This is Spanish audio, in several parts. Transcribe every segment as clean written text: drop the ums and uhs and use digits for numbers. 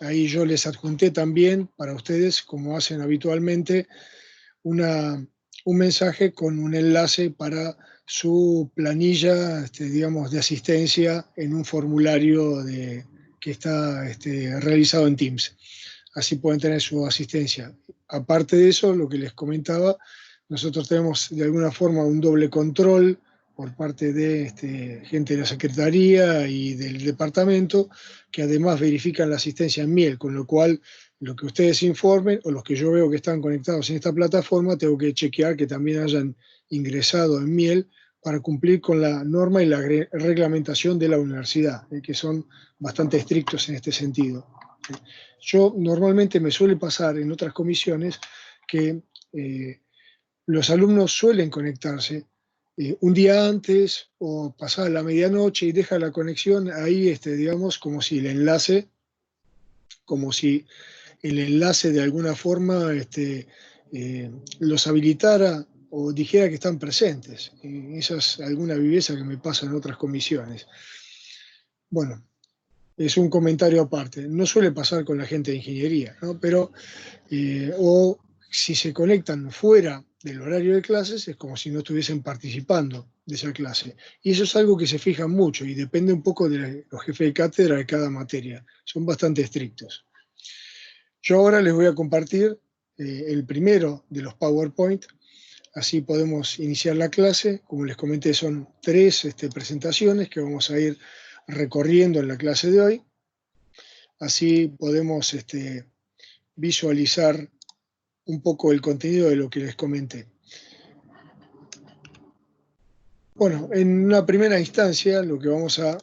ahí yo les adjunté también para ustedes, como hacen habitualmente, un mensaje con un enlace para su planilla, digamos, de asistencia en un formulario que está realizado en Teams. Así pueden tener su asistencia. Aparte de eso, lo que les comentaba, nosotros tenemos de alguna forma un doble control por parte de gente de la Secretaría y del departamento, que además verifican la asistencia en Miel, con lo cual lo que ustedes informen o los que yo veo que están conectados en esta plataforma, tengo que chequear que también hayan ingresado en Miel para cumplir con la norma y la reglamentación de la universidad, que son bastante estrictos en este sentido. Yo normalmente me suele pasar en otras comisiones que los alumnos suelen conectarse un día antes o pasada la medianoche y deja la conexión ahí, digamos, como si el enlace de alguna forma los habilitara o dijera que están presentes. Esa es alguna viveza que me pasa en otras comisiones. Bueno, es un comentario aparte. No suele pasar con la gente de ingeniería, ¿no? Pero, o si se conectan fuera del horario de clases, es como si no estuviesen participando de esa clase. Y eso es algo que se fija mucho y depende un poco de los jefes de cátedra de cada materia. Son bastante estrictos. Yo ahora les voy a compartir el primero de los PowerPoint, así podemos iniciar la clase. Como les comenté, son 3 presentaciones que vamos a ir recorriendo en la clase de hoy. Así podemos visualizar un poco el contenido de lo que les comenté. Bueno, en una primera instancia lo que vamos a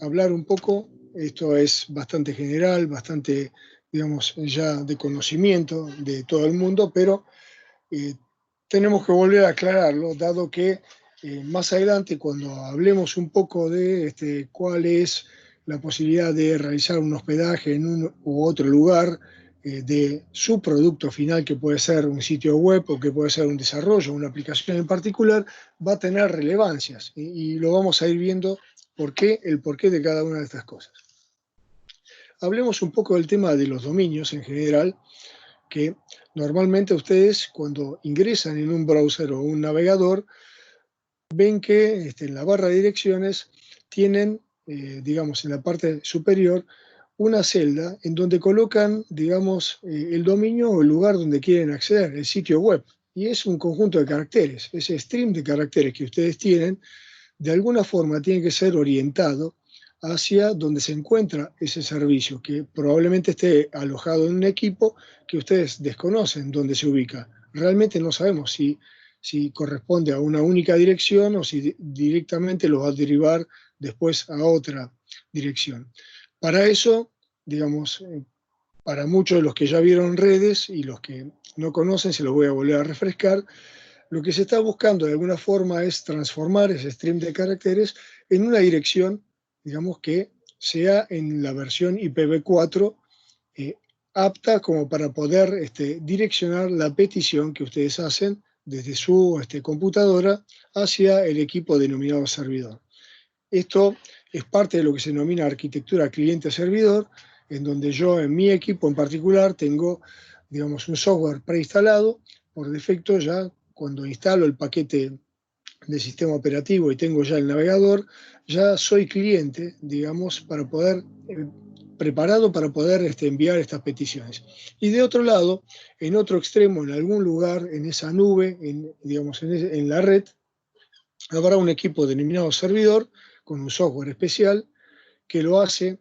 hablar un poco, esto es bastante general, bastante, digamos, ya de conocimiento de todo el mundo, pero tenemos que volver a aclararlo, dado que más adelante, cuando hablemos un poco de cuál es la posibilidad de realizar un hospedaje en un u otro lugar de su producto final, que puede ser un sitio web o que puede ser un desarrollo, una aplicación en particular, va a tener relevancias y lo vamos a ir viendo el porqué de cada una de estas cosas. Hablemos un poco del tema de los dominios en general, que normalmente ustedes cuando ingresan en un browser o un navegador ven que en la barra de direcciones tienen, digamos, en la parte superior una celda en donde colocan, digamos, el dominio o el lugar donde quieren acceder, el sitio web. Y es un conjunto de caracteres. Ese stream de caracteres que ustedes tienen, de alguna forma tiene que ser orientado hacia donde se encuentra ese servicio, que probablemente esté alojado en un equipo que ustedes desconocen dónde se ubica. Realmente no sabemos si corresponde a una única dirección o si directamente lo va a derivar después a otra dirección. Para eso, digamos, para muchos de los que ya vieron redes y los que no conocen, se los voy a volver a refrescar, lo que se está buscando de alguna forma es transformar ese stream de caracteres en una dirección, digamos, que sea en la versión IPv4 apta como para poder direccionar la petición que ustedes hacen desde su computadora hacia el equipo denominado servidor. Esto es parte de lo que se denomina arquitectura cliente-servidor, en donde yo en mi equipo en particular tengo, digamos, un software preinstalado. Por defecto ya cuando instalo el paquete de sistema operativo y tengo ya el navegador, ya soy cliente, digamos, para poder, preparado para poder enviar estas peticiones. Y de otro lado, en otro extremo, en algún lugar, en esa nube, digamos, en la red, habrá un equipo denominado servidor con un software especial que lo hace,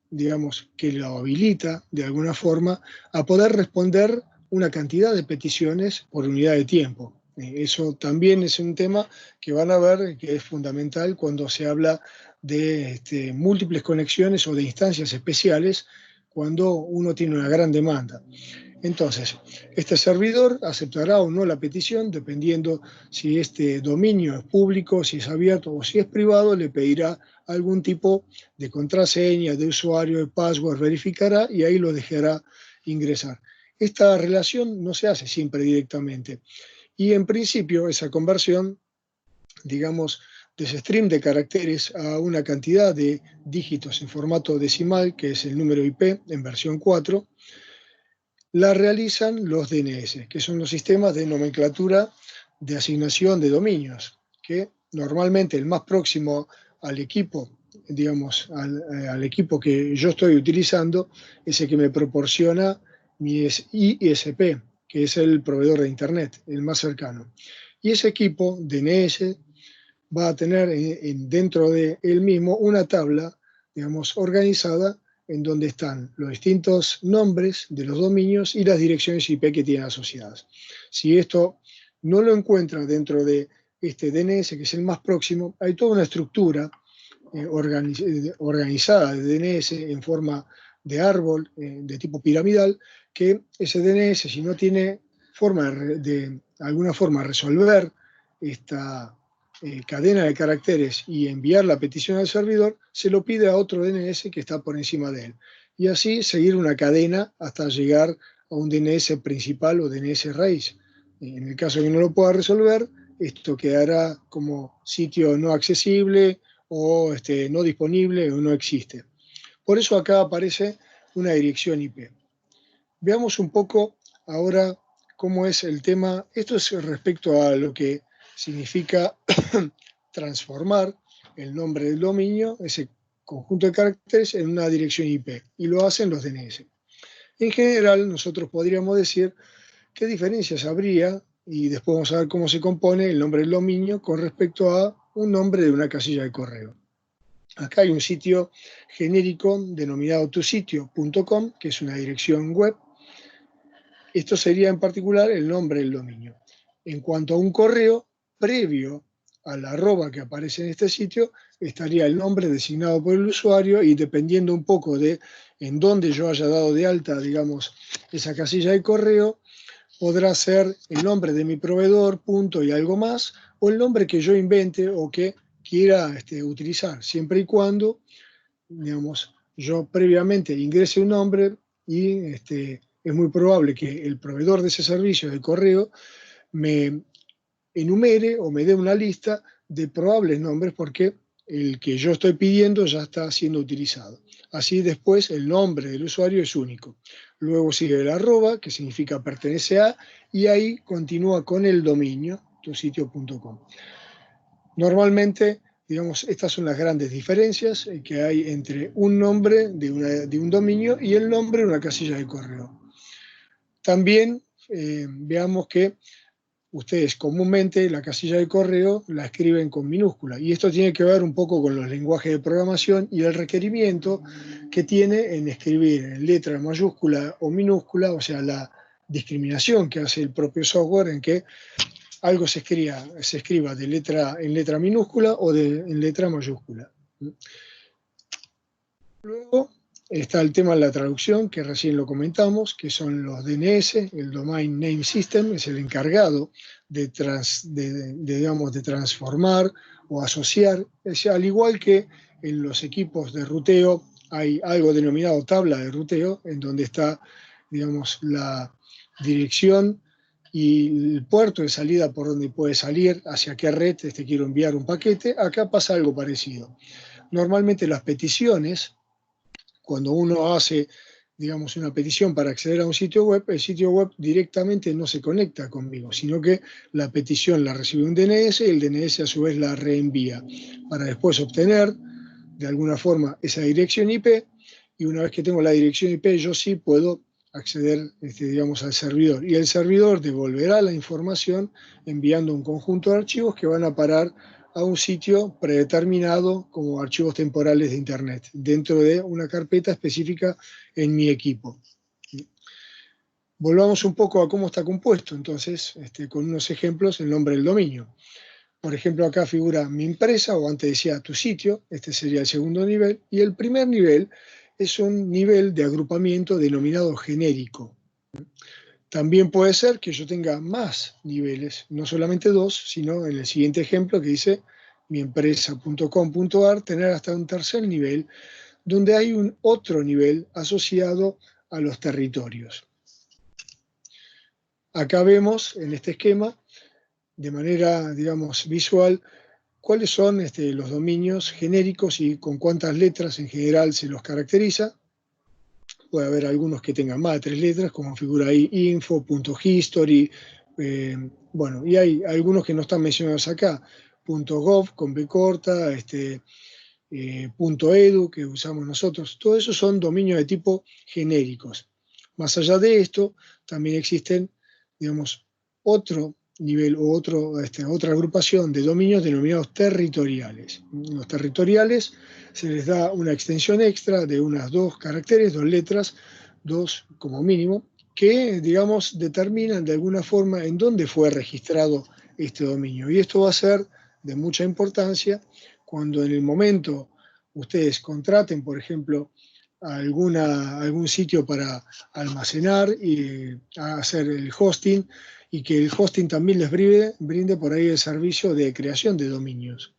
digamos, que lo habilita de alguna forma a poder responder una cantidad de peticiones por unidad de tiempo. Eso también es un tema que van a ver que es fundamental cuando se habla de múltiples conexiones o de instancias especiales cuando uno tiene una gran demanda. Entonces, este servidor aceptará o no la petición, dependiendo si este dominio es público, si es abierto o si es privado, le pedirá algún tipo de contraseña, de usuario, de password, verificará y ahí lo dejará ingresar. Esta relación no se hace siempre directamente y en principio esa conversión, digamos, de ese stream de caracteres a una cantidad de dígitos en formato decimal, que es el número IP en versión 4, la realizan los DNS, que son los sistemas de nomenclatura de asignación de dominios, que normalmente el más próximo al equipo, digamos, al equipo que yo estoy utilizando, es el que me proporciona mi ISP, que es el proveedor de Internet, el más cercano. Y ese equipo, DNS, va a tener dentro de él mismo una tabla, digamos, organizada en donde están los distintos nombres de los dominios y las direcciones IP que tienen asociadas. Si esto no lo encuentra dentro de este DNS, que es el más próximo, hay toda una estructura organizada de DNS en forma de árbol, de tipo piramidal, que ese DNS, si no tiene forma de alguna forma resolver esta cadena de caracteres y enviar la petición al servidor, se lo pide a otro DNS que está por encima de él. Y así seguir una cadena hasta llegar a un DNS principal o DNS raíz. En el caso de que no lo pueda resolver, esto quedará como sitio no accesible o no disponible o no existe. Por eso acá aparece una dirección IP. Veamos un poco ahora cómo es el tema. Esto es respecto a lo que significa transformar el nombre del dominio, ese conjunto de caracteres, en una dirección IP. Y lo hacen los DNS. En general, nosotros podríamos decir qué diferencias habría, y después vamos a ver cómo se compone el nombre del dominio con respecto a un nombre de una casilla de correo. Acá hay un sitio genérico denominado tusitio.com, que es una dirección web. Esto sería en particular el nombre del dominio. En cuanto a un correo, previo al arroba que aparece en este sitio, estaría el nombre designado por el usuario y dependiendo un poco de en dónde yo haya dado de alta, digamos, esa casilla de correo, podrá ser el nombre de mi proveedor, punto y algo más, o el nombre que yo invente o que quiera utilizar, siempre y cuando, digamos, yo previamente ingrese un nombre y es muy probable que el proveedor de ese servicio de correo me enumere o me dé una lista de probables nombres porque el que yo estoy pidiendo ya está siendo utilizado. Así después el nombre del usuario es único. Luego sigue el arroba, que significa pertenece a, y ahí continúa con el dominio, tusitio.com. Normalmente, digamos, estas son las grandes diferencias que hay entre un nombre de un dominio y el nombre de una casilla de correo. También veamos que ustedes comúnmente la casilla de correo la escriben con minúscula y esto tiene que ver un poco con los lenguajes de programación y el requerimiento que tiene en escribir en letra mayúscula o minúscula, o sea, la discriminación que hace el propio software en que algo se escriba en letra minúscula o en letra mayúscula. Luego está el tema de la traducción, que recién lo comentamos, que son los DNS, el Domain Name System, es el encargado de transformar o asociar, al igual que en los equipos de ruteo hay algo denominado tabla de ruteo, en donde está, digamos, la dirección y el puerto de salida por donde puede salir, hacia qué red quiero enviar un paquete. Acá pasa algo parecido. Normalmente las peticiones, cuando uno hace, digamos, una petición para acceder a un sitio web, el sitio web directamente no se conecta conmigo, sino que la petición la recibe un DNS y el DNS a su vez la reenvía para después obtener de alguna forma esa dirección IP y una vez que tengo la dirección IP yo sí puedo acceder, digamos, al servidor y el servidor devolverá la información enviando un conjunto de archivos que van a parar a un sitio predeterminado como archivos temporales de Internet, dentro de una carpeta específica en mi equipo. Volvamos un poco a cómo está compuesto, entonces, con unos ejemplos, el nombre del dominio. Por ejemplo, acá figura mi empresa, o antes decía tu sitio, este sería el segundo nivel, y el primer nivel es un nivel de agrupamiento denominado genérico. También puede ser que yo tenga más niveles, no solamente dos, sino en el siguiente ejemplo que dice miempresa.com.ar, tener hasta un tercer nivel, donde hay un otro nivel asociado a los territorios. Acá vemos en este esquema, de manera, digamos, visual, cuáles son los dominios genéricos y con cuántas letras en general se los caracteriza. Puede haber algunos que tengan más de 3 letras, como figura ahí info, .history, bueno, y hay algunos que no están mencionados acá, .gov con B corta, .edu que usamos nosotros. Todo eso son dominios de tipo genéricos. Más allá de esto, también existen, digamos, otro nivel o otra agrupación de dominios denominados territoriales. Los territoriales se les da una extensión extra de unas 2 caracteres, 2 letras, 2 como mínimo, que, digamos, determinan de alguna forma en dónde fue registrado este dominio. Y esto va a ser de mucha importancia cuando en el momento ustedes contraten, por ejemplo, algún sitio para almacenar y hacer el hosting, y que el hosting también les brinde por ahí el servicio de creación de dominios.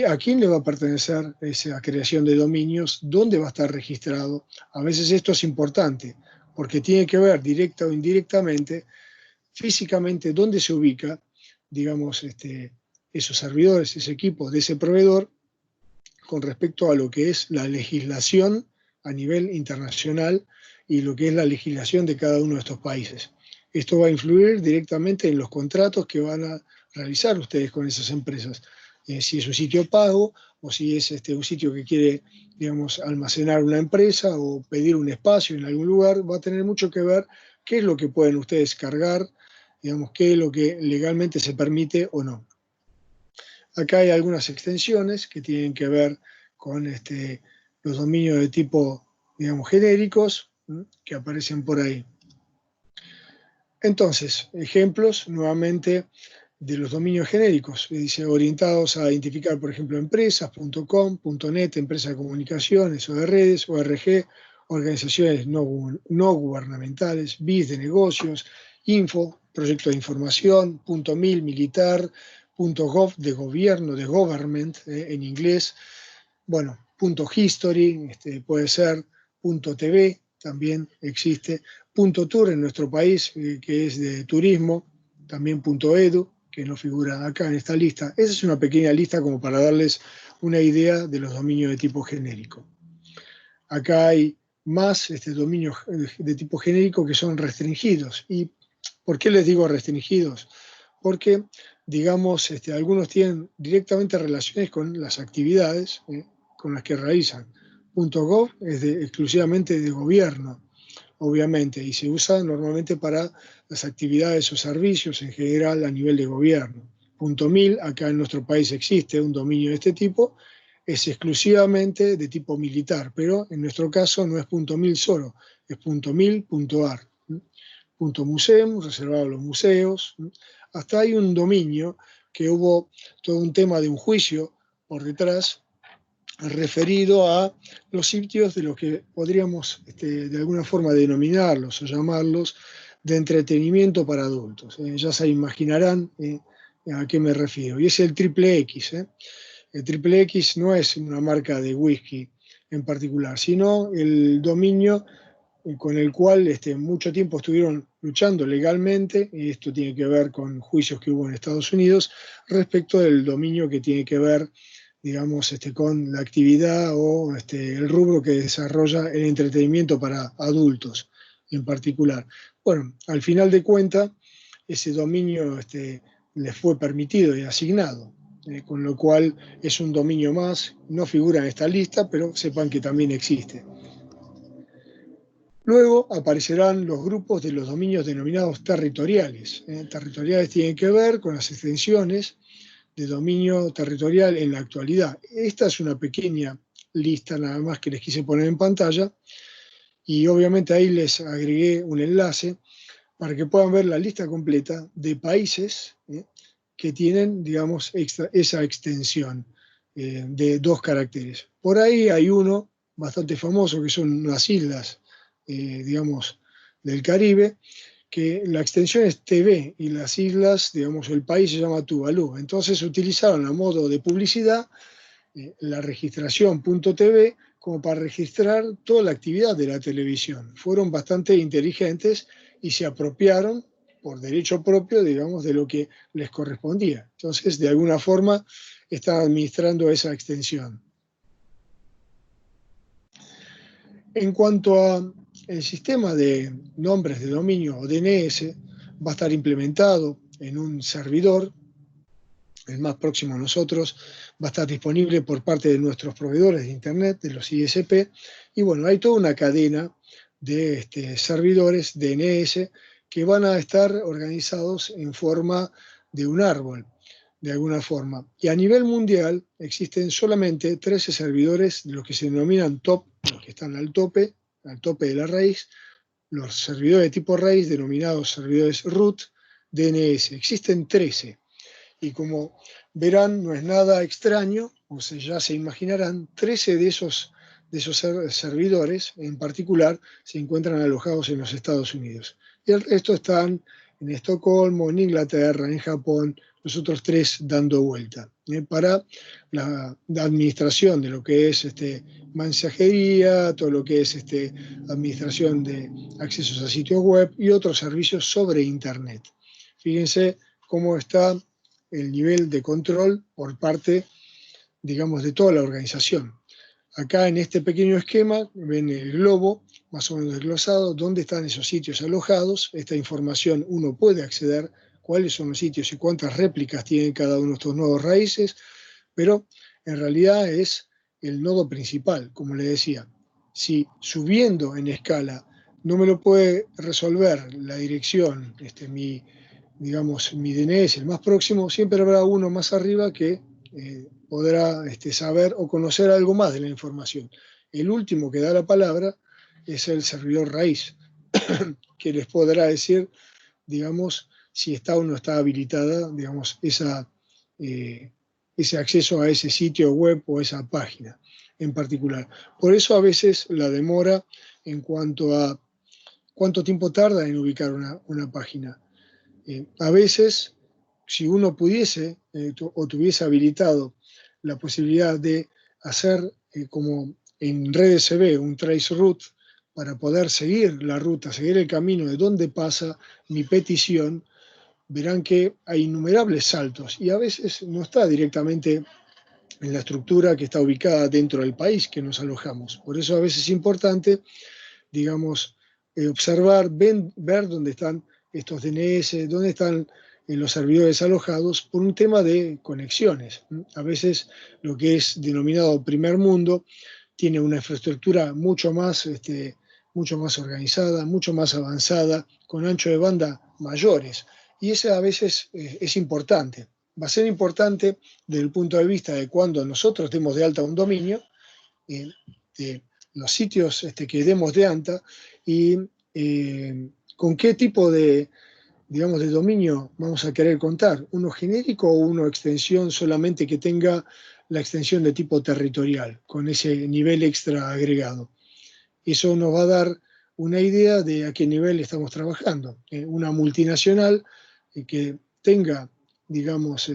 ¿A quién le va a pertenecer esa creación de dominios? ¿Dónde va a estar registrado? A veces esto es importante, porque tiene que ver directa o indirectamente, físicamente, dónde se ubica, digamos, esos servidores, ese equipo de ese proveedor, con respecto a lo que es la legislación a nivel internacional y lo que es la legislación de cada uno de estos países. Esto va a influir directamente en los contratos que van a realizar ustedes con esas empresas. Si es un sitio pago o si es un sitio que quiere, digamos, almacenar una empresa o pedir un espacio en algún lugar, va a tener mucho que ver qué es lo que pueden ustedes cargar, digamos, qué es lo que legalmente se permite o no. Acá hay algunas extensiones que tienen que ver con los dominios de tipo, digamos, genéricos, que aparecen por ahí. Entonces, ejemplos nuevamente de los dominios genéricos, dice orientados a identificar, por ejemplo, empresas, .com, .net, empresas de comunicaciones o de redes, ORG, organizaciones no gubernamentales, BIS de negocios, info, proyecto de información, .mil, militar, .gov de gobierno, de government en inglés, bueno, .history, puede ser .tv, también existe, .tour en nuestro país, que es de turismo, también .edu, que no figura acá en esta lista. Esa es una pequeña lista como para darles una idea de los dominios de tipo genérico. Acá hay más dominios de tipo genérico que son restringidos. ¿Y por qué les digo restringidos? Porque, digamos, algunos tienen directamente relaciones con las actividades con las que realizan. .gov es exclusivamente de gobierno, obviamente, y se usa normalmente para las actividades o servicios en general a nivel de gobierno. .mil, acá en nuestro país existe un dominio de este tipo, es exclusivamente de tipo militar, pero en nuestro caso no es .mil solo, es .mil.ar. .museum, reservado a los museos. Hasta hay un dominio que hubo todo un tema de un juicio por detrás referido a los sitios de los que podríamos de alguna forma denominarlos o llamarlos de entretenimiento para adultos. Ya se imaginarán a qué me refiero. Y es el Triple X. El Triple X no es una marca de whisky en particular, sino el dominio con el cual mucho tiempo estuvieron luchando legalmente, y esto tiene que ver con juicios que hubo en Estados Unidos, respecto del dominio que tiene que ver, digamos, con la actividad o el rubro que desarrolla el entretenimiento para adultos en particular. Bueno, al final de cuentas, ese dominio les fue permitido y asignado, con lo cual es un dominio más, no figura en esta lista, pero sepan que también existe. Luego aparecerán los grupos de los dominios denominados territoriales. Territoriales tienen que ver con las extensiones de dominio territorial en la actualidad. Esta es una pequeña lista nada más que les quise poner en pantalla, y obviamente ahí les agregué un enlace para que puedan ver la lista completa de países que tienen, digamos, esa extensión de 2 caracteres. Por ahí hay uno bastante famoso, que son las islas, digamos, del Caribe, que la extensión es TV y las islas, digamos, el país se llama Tuvalu. Entonces utilizaron a modo de publicidad la registración .tv como para registrar toda la actividad de la televisión. Fueron bastante inteligentes y se apropiaron por derecho propio, digamos, de lo que les correspondía. Entonces, de alguna forma, están administrando esa extensión. En cuanto al sistema de nombres de dominio o DNS, va a estar implementado en un servidor, el más próximo a nosotros, va a estar disponible por parte de nuestros proveedores de Internet, de los ISP, y bueno, hay toda una cadena de servidores DNS que van a estar organizados en forma de un árbol, de alguna forma. Y a nivel mundial existen solamente 13 servidores de los que se denominan top, los que están al tope de la raíz, los servidores de tipo raíz denominados servidores root DNS. Existen 13. Y como verán, no es nada extraño, o sea, ya se imaginarán, 13 de esos servidores en particular se encuentran alojados en los Estados Unidos. Y el resto están en Estocolmo, en Inglaterra, en Japón, los otros 3 dando vuelta, para la administración de lo que es mensajería, todo lo que es administración de accesos a sitios web y otros servicios sobre Internet. Fíjense cómo está el nivel de control por parte, digamos, de toda la organización. Acá en este pequeño esquema ven el globo más o menos desglosado, dónde están esos sitios alojados. Esta información uno puede acceder, cuáles son los sitios y cuántas réplicas tienen cada uno de estos nodos raíces, pero en realidad es el nodo principal, como le decía. Si subiendo en escala no me lo puede resolver la dirección, digamos, mi DNS, el más próximo, siempre habrá uno más arriba que podrá saber o conocer algo más de la información. El último que da la palabra es el servidor raíz, que les podrá decir, digamos, si está o no está habilitada, digamos, ese acceso a ese sitio web o esa página en particular. Por eso a veces la demora en cuanto a cuánto tiempo tarda en ubicar una página. A veces, si uno pudiese o tuviese habilitado la posibilidad de hacer como en RedSB un trace route para poder seguir la ruta, seguir el camino de dónde pasa mi petición, verán que hay innumerables saltos y a veces no está directamente en la estructura que está ubicada dentro del país que nos alojamos. Por eso a veces es importante, digamos, observar, ver dónde están estos DNS, dónde están los servidores alojados por un tema de conexiones. A veces lo que es denominado primer mundo tiene una infraestructura mucho más organizada, mucho más avanzada, con ancho de banda mayores. Y eso a veces es importante. Va a ser importante desde el punto de vista de cuando nosotros demos de alta un dominio, de los sitios que demos de alta y con qué tipo de, digamos, de dominio vamos a querer contar, uno genérico o uno extensión solamente que tenga la extensión de tipo territorial, con ese nivel extra agregado. Eso nos va a dar una idea de a qué nivel estamos trabajando. Una multinacional que tenga, digamos,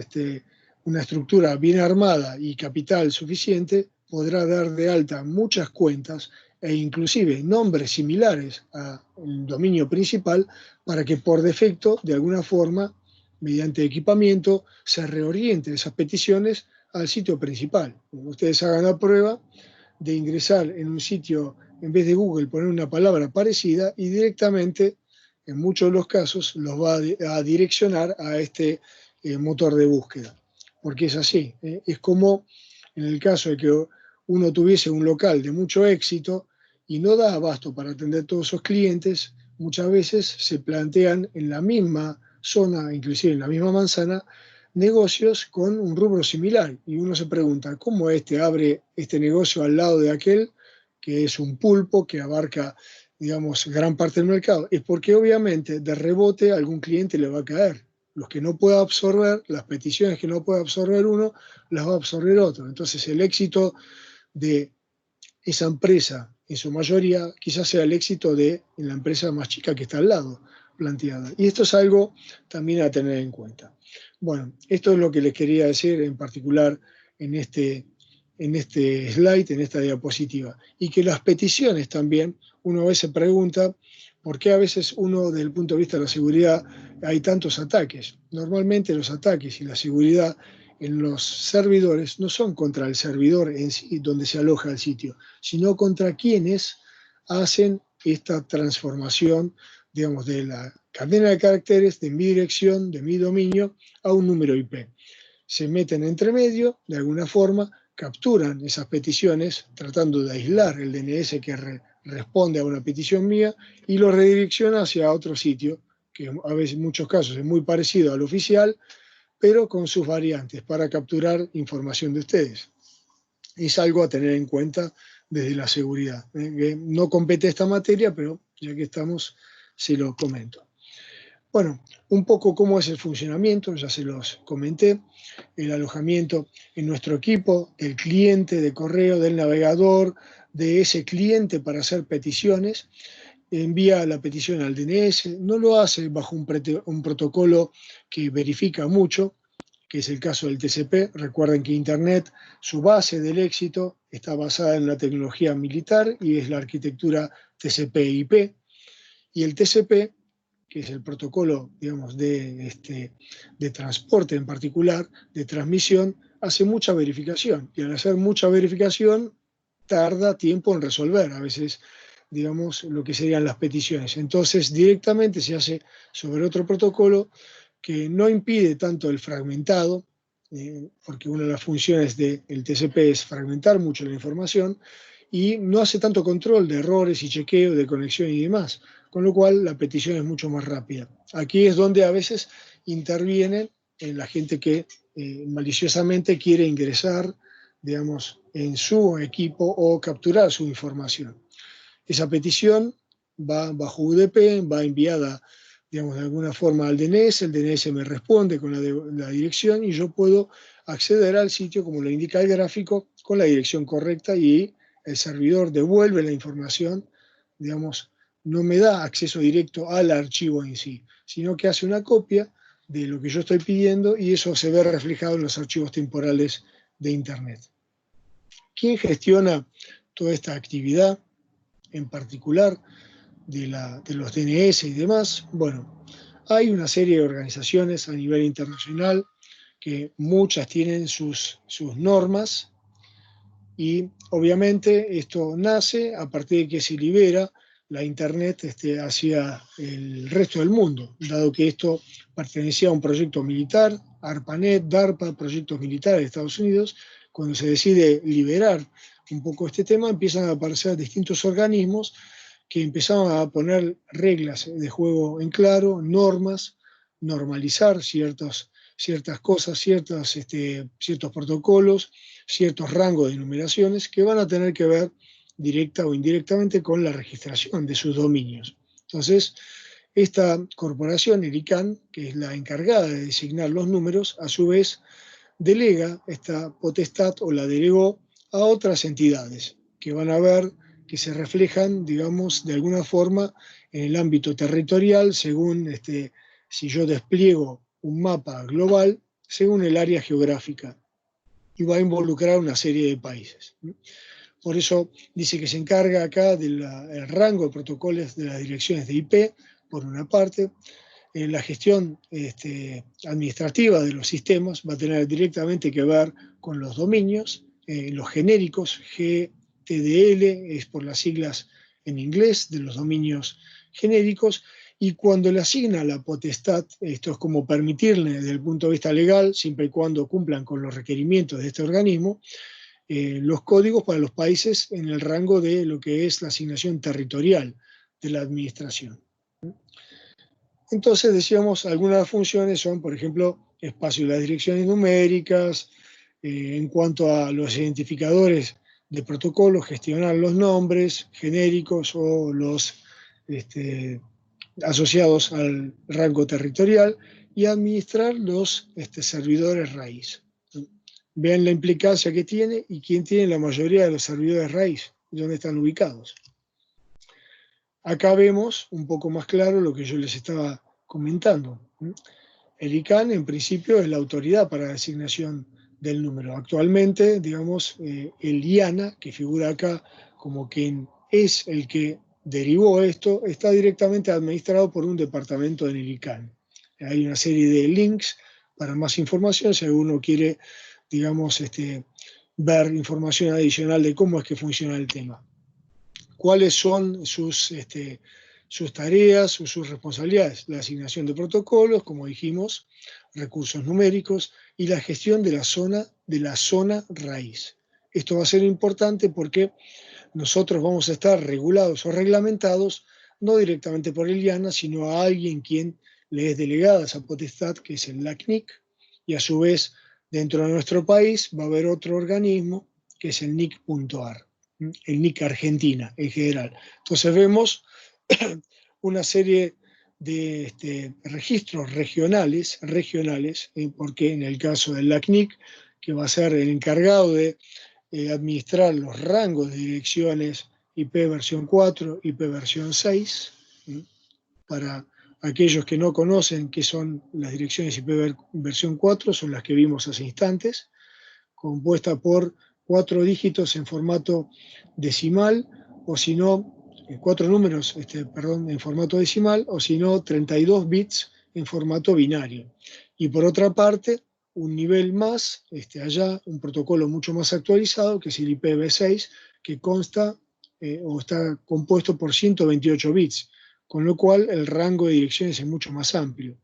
una estructura bien armada y capital suficiente, podrá dar de alta muchas cuentas e inclusive nombres similares al dominio principal para que por defecto, de alguna forma, mediante equipamiento, se reorienten esas peticiones al sitio principal. Ustedes hagan la prueba de ingresar en un sitio, en vez de Google, poner una palabra parecida y directamente, en muchos de los casos, los va a direccionar a este motor de búsqueda. Porque es así. Es como en el caso de que uno tuviese un local de mucho éxito y no da abasto para atender todos esos clientes, muchas veces se plantean en la misma zona, inclusive en la misma manzana, negocios con un rubro similar. Y uno se pregunta, ¿cómo abre este negocio al lado de aquel que es un pulpo que abarca, digamos, gran parte del mercado? Es porque obviamente de rebote algún cliente le va a caer. Los que no pueda absorber, las peticiones que no pueda absorber uno, las va a absorber otro. Entonces el éxito de esa empresa, en su mayoría, quizás sea el éxito de la empresa más chica que está al lado planteada. Y esto es algo también a tener en cuenta. Bueno, esto es lo que les quería decir en particular en este slide, en esta diapositiva. Y que las peticiones también, uno a veces pregunta por qué a veces uno, desde el punto de vista de la seguridad, hay tantos ataques. Normalmente los ataques y la seguridad en los servidores no son contra el servidor en sí, donde se aloja el sitio, sino contra quienes hacen esta transformación, digamos, de la cadena de caracteres de mi dirección, de mi dominio, a un número IP. Se meten entre medio, de alguna forma, capturan esas peticiones, tratando de aislar el DNS que responde a una petición mía, y lo redirecciona hacia otro sitio, que a veces en muchos casos es muy parecido al oficial, pero con sus variantes para capturar información de ustedes. Es algo a tener en cuenta desde la seguridad. No compete esta materia, pero ya que estamos, se lo comento. Bueno, un poco cómo es el funcionamiento, ya se los comenté. El alojamiento en nuestro equipo, del cliente de correo, del navegador, de ese cliente para hacer peticiones, envía la petición al DNS, no lo hace bajo un protocolo que verifica mucho, que es el caso del TCP. Recuerden que Internet, su base del éxito, está basada en la tecnología militar y es la arquitectura TCP/IP. Y el TCP, que es el protocolo, digamos, de transporte en particular, de transmisión, hace mucha verificación. Y al hacer mucha verificación, tarda tiempo en resolver, a veces, digamos, lo que serían las peticiones. Entonces, directamente se hace sobre otro protocolo que no impide tanto el fragmentado, porque una de las funciones del TCP es fragmentar mucho la información, y no hace tanto control de errores y chequeo de conexión y demás, con lo cual la petición es mucho más rápida. Aquí es donde a veces interviene la gente que maliciosamente quiere ingresar, digamos, en su equipo o capturar su información. Esa petición va bajo UDP, va enviada, digamos, de alguna forma al DNS, el DNS me responde con la dirección y yo puedo acceder al sitio, como lo indica el gráfico, con la dirección correcta, y el servidor devuelve la información, digamos, no me da acceso directo al archivo en sí, sino que hace una copia de lo que yo estoy pidiendo y eso se ve reflejado en los archivos temporales de Internet. ¿Quién gestiona toda esta actividad en particular de los DNS y demás? Bueno, hay una serie de organizaciones a nivel internacional que muchas tienen sus normas, y obviamente esto nace a partir de que se libera la Internet hacia el resto del mundo, dado que esto pertenecía a un proyecto militar, ARPANET, DARPA, proyectos militares de Estados Unidos. Cuando se decide liberar un poco este tema, empiezan a aparecer distintos organismos que empezaban a poner reglas de juego en claro, normas, normalizar ciertas cosas, ciertos protocolos, ciertos rangos de numeraciones que van a tener que ver directa o indirectamente con la registración de sus dominios. Entonces, esta corporación, el ICANN, que es la encargada de designar los números, a su vez delega esta potestad o la delegó a otras entidades que van a ver que se reflejan, digamos, de alguna forma en el ámbito territorial, según si yo despliego un mapa global, según el área geográfica, y va a involucrar una serie de países. Por eso dice que se encarga acá del rango de protocolos de las direcciones de IP, por una parte. La gestión administrativa de los sistemas va a tener directamente que ver con los dominios, los genéricos. GTDL es por las siglas en inglés de los dominios genéricos, y cuando le asigna la potestad, esto es como permitirle desde el punto de vista legal, siempre y cuando cumplan con los requerimientos de este organismo, los códigos para los países en el rango de lo que es la asignación territorial de la administración. Entonces, decíamos, algunas de las funciones son, por ejemplo, espacio de las direcciones numéricas, en cuanto a los identificadores de protocolo, gestionar los nombres genéricos o los asociados al rango territorial, y administrar los servidores raíz. Vean la implicancia que tiene y quién tiene la mayoría de los servidores raíz, dónde están ubicados. Acá vemos un poco más claro lo que yo les estaba comentando. El ICANN, en principio, es la autoridad para la designación del número. Actualmente, digamos, el IANA, que figura acá como quien es el que derivó esto, está directamente administrado por un departamento en el ICANN. Hay una serie de links para más información, si alguno quiere, digamos, ver información adicional de cómo es que funciona el tema. ¿Cuáles son sus tareas o sus responsabilidades? La asignación de protocolos, como dijimos, recursos numéricos y la gestión de la zona raíz. Esto va a ser importante porque nosotros vamos a estar regulados o reglamentados no directamente por el IANA, sino a alguien quien le es delegada esa potestad, que es el LACNIC, y a su vez dentro de nuestro país va a haber otro organismo que es el NIC.ar, el NIC Argentina en general. Entonces vemos una serie de registros regionales, porque en el caso del LACNIC, que va a ser el encargado de administrar los rangos de direcciones IP versión 4, IP versión 6, para aquellos que no conocen qué son las direcciones IP versión 4, son las que vimos hace instantes, compuesta por 4 dígitos en formato decimal, o si no, 4 números, en formato decimal, o si no, 32 bits en formato binario. Y por otra parte, un nivel más, allá, un protocolo mucho más actualizado, que es el IPv6, que consta o está compuesto por 128 bits, con lo cual el rango de direcciones es mucho más amplio.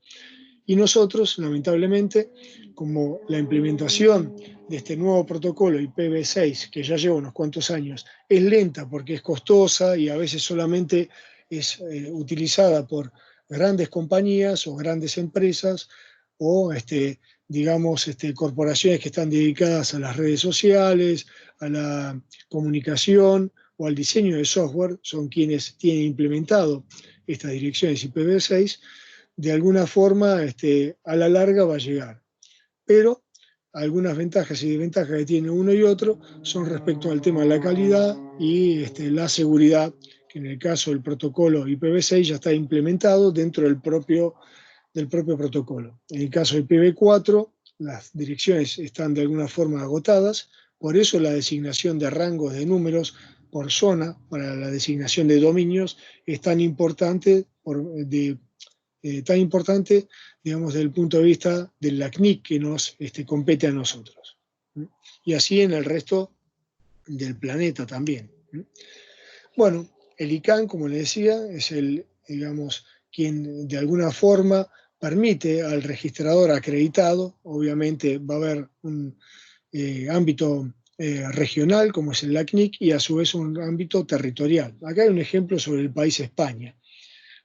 Y nosotros, lamentablemente, como la implementación de este nuevo protocolo IPv6, que ya lleva unos cuantos años, es lenta porque es costosa y a veces solamente es utilizada por grandes compañías o grandes empresas o digamos, corporaciones que están dedicadas a las redes sociales, a la comunicación o al diseño de software, son quienes tienen implementado estas direcciones IPv6, de alguna forma a la larga va a llegar. Pero algunas ventajas y desventajas que tiene uno y otro son respecto al tema de la calidad y la seguridad, que en el caso del protocolo IPv6 ya está implementado dentro del propio protocolo. En el caso del IPv4, las direcciones están de alguna forma agotadas, por eso la designación de rangos de números por zona para la designación de dominios es tan importante, digamos, desde el punto de vista del LACNIC que nos compete a nosotros. Y así en el resto del planeta también. Bueno, el ICANN, como le decía, es digamos, quien de alguna forma permite al registrador acreditado, obviamente va a haber un ámbito regional, como es el LACNIC, y a su vez un ámbito territorial. Acá hay un ejemplo sobre el país España.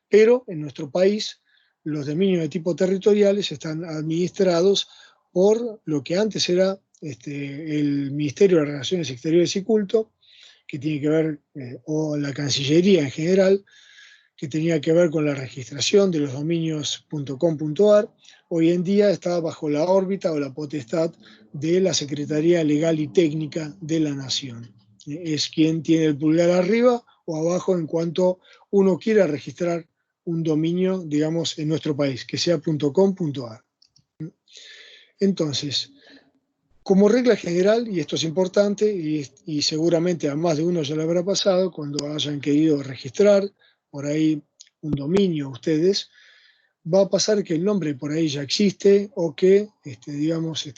Pero en nuestro país los dominios de tipo territoriales están administrados por lo que antes era el Ministerio de Relaciones Exteriores y Culto, que tiene que ver, o la Cancillería en general, que tenía que ver con la registración de los dominios .com.ar. Hoy en día está bajo la órbita o la potestad de la Secretaría Legal y Técnica de la Nación. Es quien tiene el pulgar arriba o abajo en cuanto uno quiera registrar un dominio, digamos, en nuestro país, que sea .com.ar. Entonces, como regla general, y esto es importante, y seguramente a más de uno ya le habrá pasado, cuando hayan querido registrar por ahí un dominio ustedes, va a pasar que el nombre por ahí ya existe o que, digamos,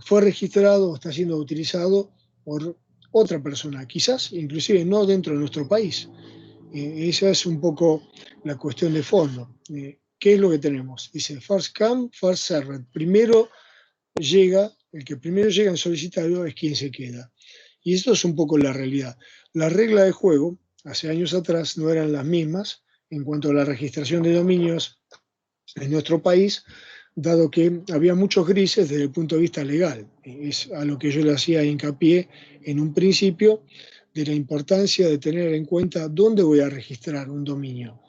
fue registrado o está siendo utilizado por otra persona, quizás inclusive no dentro de nuestro país. Esa es un poco la cuestión de fondo. ¿Qué es lo que tenemos? Dice first come, first served. El que primero llega en solicitario es quien se queda. Y esto es un poco la realidad. Las reglas de juego, hace años atrás, no eran las mismas en cuanto a la registración de dominios en nuestro país, dado que había muchos grises desde el punto de vista legal. Es a lo que yo le hacía hincapié en un principio, de la importancia de tener en cuenta dónde voy a registrar un dominio.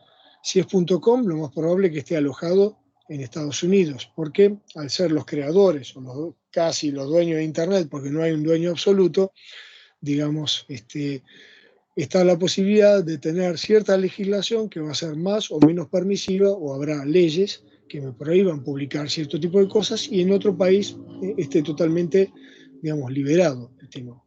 Si es .com, lo más probable es que esté alojado en Estados Unidos, porque al ser los creadores o casi los dueños de Internet, porque no hay un dueño absoluto, digamos, está la posibilidad de tener cierta legislación que va a ser más o menos permisiva, o habrá leyes que me prohíban publicar cierto tipo de cosas y en otro país esté totalmente, digamos, liberado el tema.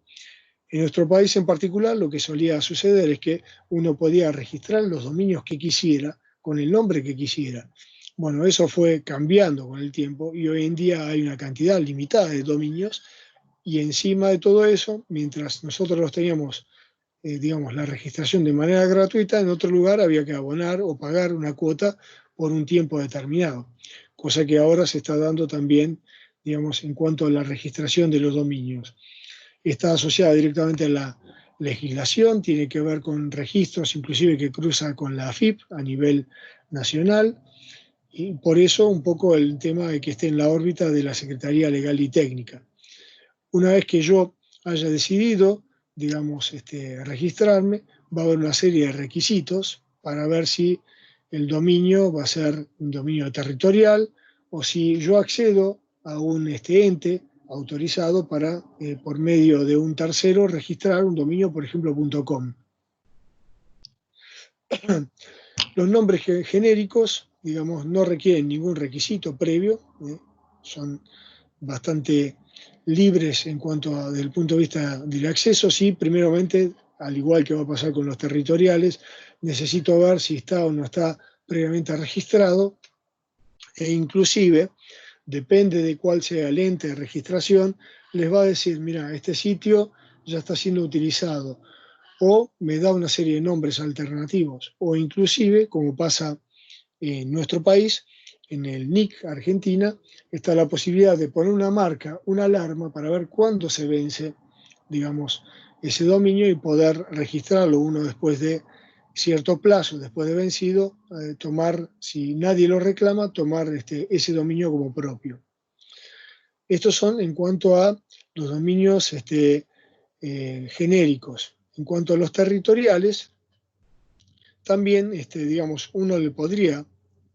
En nuestro país en particular, lo que solía suceder es que uno podía registrar los dominios que quisiera, con el nombre que quisiera. Bueno, eso fue cambiando con el tiempo y hoy en día hay una cantidad limitada de dominios y encima de todo eso, mientras nosotros los teníamos, digamos, la registración de manera gratuita, en otro lugar había que abonar o pagar una cuota por un tiempo determinado, cosa que ahora se está dando también, digamos, en cuanto a la registración de los dominios. Está asociada directamente a la legislación, tiene que ver con registros, inclusive que cruza con la AFIP a nivel nacional, y por eso un poco el tema de que esté en la órbita de la Secretaría Legal y Técnica. Una vez que yo haya decidido, digamos, registrarme, va a haber una serie de requisitos para ver si el dominio va a ser un dominio territorial o si yo accedo a un ente autorizado para, por medio de un tercero, registrar un dominio, por ejemplo, .com. Los nombres genéricos, digamos, no requieren ningún requisito previo, son bastante libres en cuanto a, desde el punto de vista del acceso. Sí, primeramente, al igual que va a pasar con los territoriales, necesito ver si está o no está previamente registrado e inclusive, depende de cuál sea el ente de registración, les va a decir, mira, este sitio ya está siendo utilizado, o me da una serie de nombres alternativos, o inclusive, como pasa en nuestro país, en el NIC Argentina, está la posibilidad de poner una marca, una alarma para ver cuándo se vence, digamos, ese dominio y poder registrarlo uno después de cierto plazo, después de vencido, tomar, si nadie lo reclama, tomar ese dominio como propio. Estos son en cuanto a los dominios genéricos. En cuanto a los territoriales, también, digamos, uno le podría,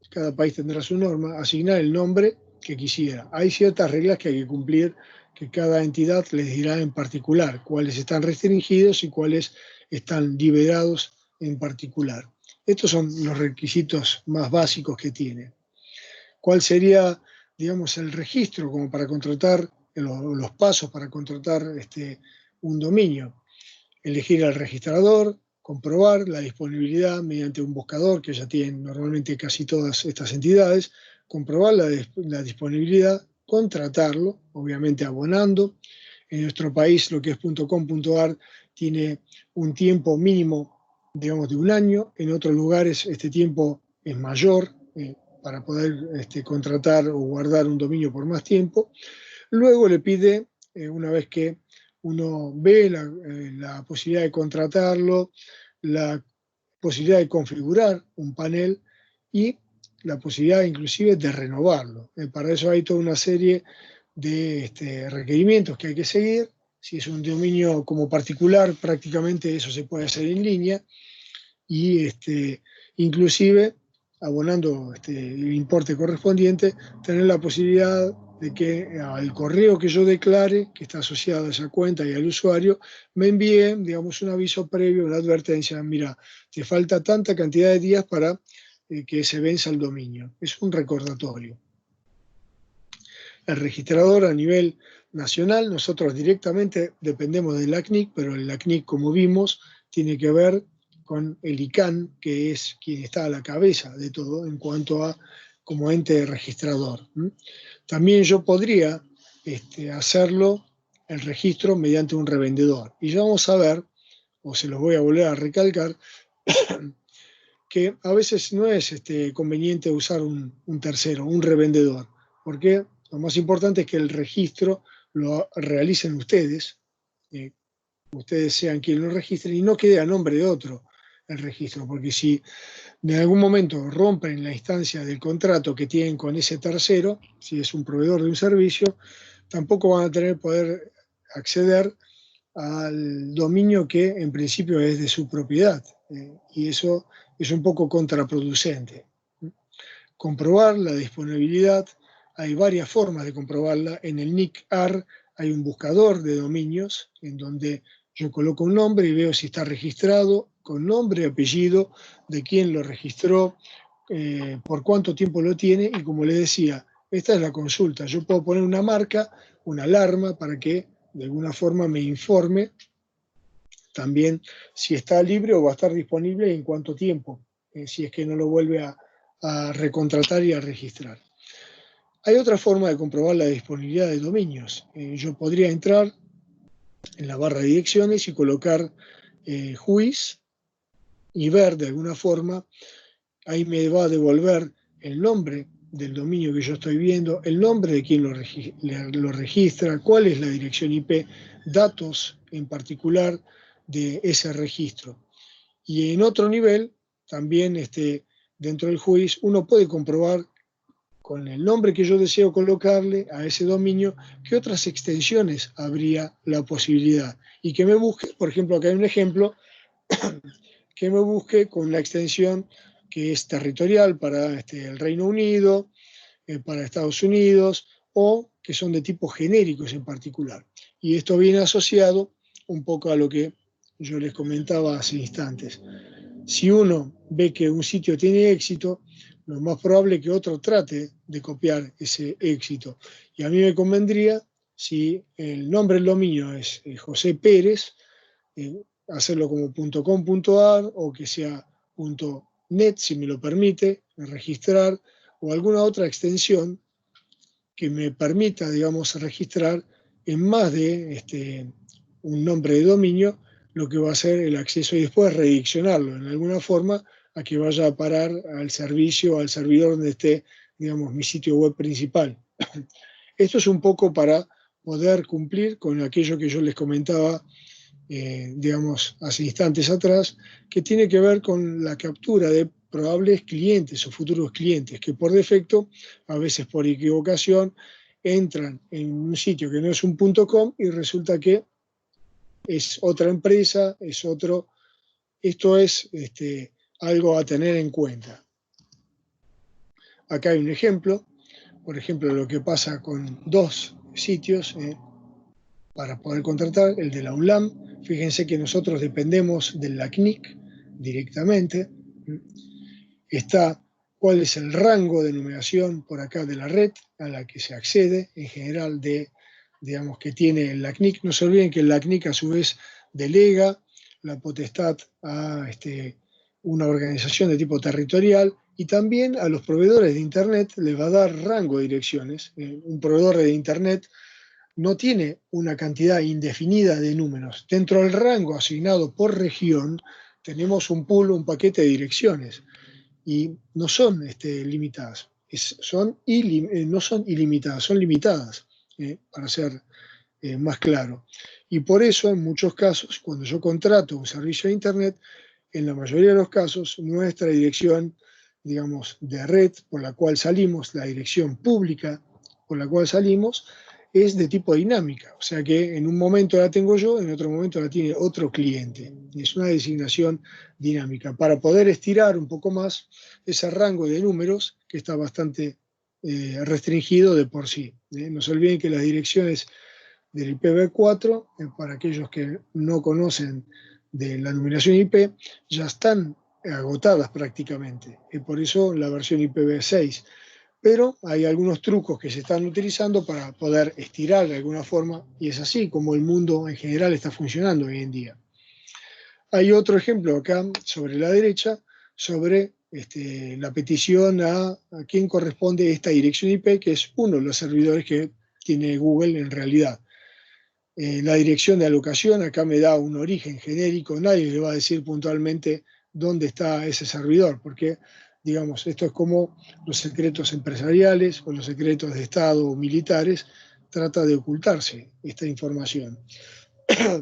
cada país tendrá su norma, asignar el nombre que quisiera. Hay ciertas reglas que hay que cumplir, que cada entidad les dirá en particular, cuáles están restringidos y cuáles están liberados en particular. Estos son los requisitos más básicos que tiene. ¿Cuál sería, digamos, el registro como para contratar, los pasos para contratar un dominio? Elegir al registrador, comprobar la disponibilidad mediante un buscador que ya tienen normalmente casi todas estas entidades, comprobar la disponibilidad, contratarlo, obviamente abonando. En nuestro país lo que es .com.ar tiene un tiempo mínimo, digamos, de un año. En otros lugares este tiempo es mayor, para poder contratar o guardar un dominio por más tiempo. Luego le pide, una vez que uno ve la posibilidad de contratarlo, la posibilidad de configurar un panel y la posibilidad inclusive de renovarlo. Para eso hay toda una serie de requerimientos que hay que seguir. Si es un dominio como particular, prácticamente eso se puede hacer en línea y inclusive abonando el importe correspondiente, tener la posibilidad de que al correo que yo declare, que está asociado a esa cuenta y al usuario, me envíe, digamos, un aviso previo, una advertencia, mira, te falta tanta cantidad de días para que se venza el dominio. Es un recordatorio. El registrador a nivel nacional, nosotros directamente dependemos del ACNIC, pero el ACNIC, como vimos, tiene que ver con el ICANN, que es quien está a la cabeza de todo en cuanto a como ente registrador. También yo podría hacerlo, el registro, mediante un revendedor. Y ya vamos a ver, o se los voy a volver a recalcar, que a veces no es conveniente usar un tercero, un revendedor, porque lo más importante es que el registro lo realicen ustedes, ustedes sean quienes lo registren y no quede a nombre de otro el registro, porque si en algún momento rompen la instancia del contrato que tienen con ese tercero, si es un proveedor de un servicio, tampoco van a tener poder acceder al dominio que en principio es de su propiedad, y eso es un poco contraproducente. Comprobar la disponibilidad, hay varias formas de comprobarla. En el NIC-AR hay un buscador de dominios en donde yo coloco un nombre y veo si está registrado con nombre y apellido de quién lo registró, por cuánto tiempo lo tiene, y como le decía, esta es la consulta. Yo puedo poner una marca, una alarma para que de alguna forma me informe también si está libre o va a estar disponible en cuánto tiempo, si es que no lo vuelve a a recontratar y a registrar. Hay otra forma de comprobar la disponibilidad de dominios. Yo podría entrar en la barra de direcciones y colocar whois y ver de alguna forma, ahí me va a devolver el nombre del dominio que yo estoy viendo, el nombre de quien lo registra, cuál es la dirección IP, datos en particular de ese registro. Y en otro nivel, también dentro del whois, uno puede comprobar con el nombre que yo deseo colocarle a ese dominio, qué otras extensiones habría la posibilidad. Y que me busque, por ejemplo, acá hay un ejemplo, que me busque con la extensión que es territorial para el Reino Unido, para Estados Unidos, o que son de tipo genéricos en particular. Y esto viene asociado un poco a lo que yo les comentaba hace instantes. Si uno ve que un sitio tiene éxito, lo más probable es que otro trate de copiar ese éxito. Y a mí me convendría, si el nombre del dominio es José Pérez, hacerlo como .com.ar o que sea .net, si me lo permite, registrar, o alguna otra extensión que me permita, digamos, registrar en más de un nombre de dominio lo que va a ser el acceso y después redireccionarlo en alguna forma a que vaya a parar al servicio o al servidor donde esté, digamos, mi sitio web principal. Esto es un poco para poder cumplir con aquello que yo les comentaba, digamos, hace instantes atrás, que tiene que ver con la captura de probables clientes o futuros clientes que por defecto, a veces por equivocación, entran en un sitio que no es un .com y resulta que es otra empresa, es otro. Esto es algo a tener en cuenta. Acá hay un ejemplo, por ejemplo, lo que pasa con dos sitios para poder contratar, el de la UNLAM. Fíjense que nosotros dependemos de la CNIC directamente. Está cuál es el rango de numeración por acá de la red a la que se accede, en general digamos, que tiene la CNIC. No se olviden que la CNIC a su vez delega la potestad a una organización de tipo territorial y también a los proveedores de Internet les va a dar rango de direcciones. Un proveedor de Internet no tiene una cantidad indefinida de números. Dentro del rango asignado por región tenemos un pool, un paquete de direcciones y no son limitadas, no son ilimitadas, son limitadas, para ser más claro. Y por eso en muchos casos, cuando yo contrato un servicio de Internet, en la mayoría de los casos, nuestra dirección, digamos, de red por la cual salimos, la dirección pública por la cual salimos, es de tipo dinámica. O sea que en un momento la tengo yo, en otro momento la tiene otro cliente. Es una designación dinámica para poder estirar un poco más ese rango de números que está bastante restringido de por sí. No se olviden que las direcciones del IPv4, para aquellos que no conocen de la numeración IP, ya están agotadas prácticamente. Y por eso la versión IPv6. Pero hay algunos trucos que se están utilizando para poder estirar de alguna forma, y es así como el mundo en general está funcionando hoy en día. Hay otro ejemplo acá sobre la derecha, sobre la petición a quién corresponde esta dirección IP, que es uno de los servidores que tiene Google en realidad. La dirección de alocación acá me da un origen genérico, nadie le va a decir puntualmente dónde está ese servidor, porque, digamos, esto es como los secretos empresariales o los secretos de Estado o militares, trata de ocultarse esta información.